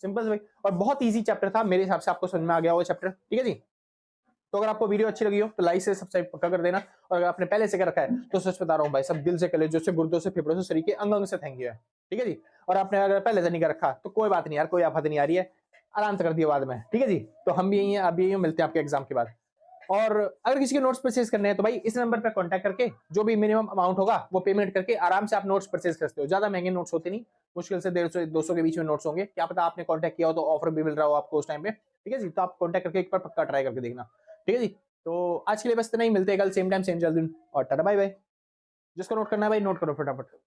[SPEAKER 1] सिंपल भाई, और बहुत ईजी चैप्टर था मेरे हिसाब से, आपको समझ में आ गया वो चैप्टर। ठीक है जी। तो अगर आपको वीडियो अच्छी लगी हो तो लाइक से सब्सक्राइब पक्का कर देना, और अगर आपने पहले से कर रखा है तो सच बता रहा हूँ भाई, सब दिल से, कलेजों से, गुर्दों से, फेफड़ों से, शरीर के अंग अंग से थैंक यू है। ठीक है जी। और आपने अगर पहले से नहीं कर रखा तो कोई बात नहीं यार, कोई आफत नहीं आ रही है, आराम से कर दिया बाद में। ठीक है जी। तो हम भी यही हैं, आप भी यही हो, मिलते हैं आपके एग्जाम के बाद। और अगर किसी के नोट्स परचेज करने हैं तो भाई इस नंबर पर कांटेक्ट करके जो भी मिनिमम अमाउंट होगा वो पेमेंट करके आराम से आप नोट्स परचेज कर सकते हो। ज्यादा महंगे नोट्स होते नहीं, मुश्किल से 150-200 के बीच में नोट्स होंगे। क्या पता आपने कांटेक्ट किया हो तो ऑफर भी मिल रहा हो आपको उस टाइम पे। ठीक है जी। तो आप कांटेक्ट करके एक बार पक्का ट्राई करके देखना। ठीक है जी। तो आज के लिए बस इतना ही, मिलते हैं कल सेम टाइम सेम जल्दी, और टाटा बाय बाय। जिसको नोट करना है भाई नोट करो फटाफट।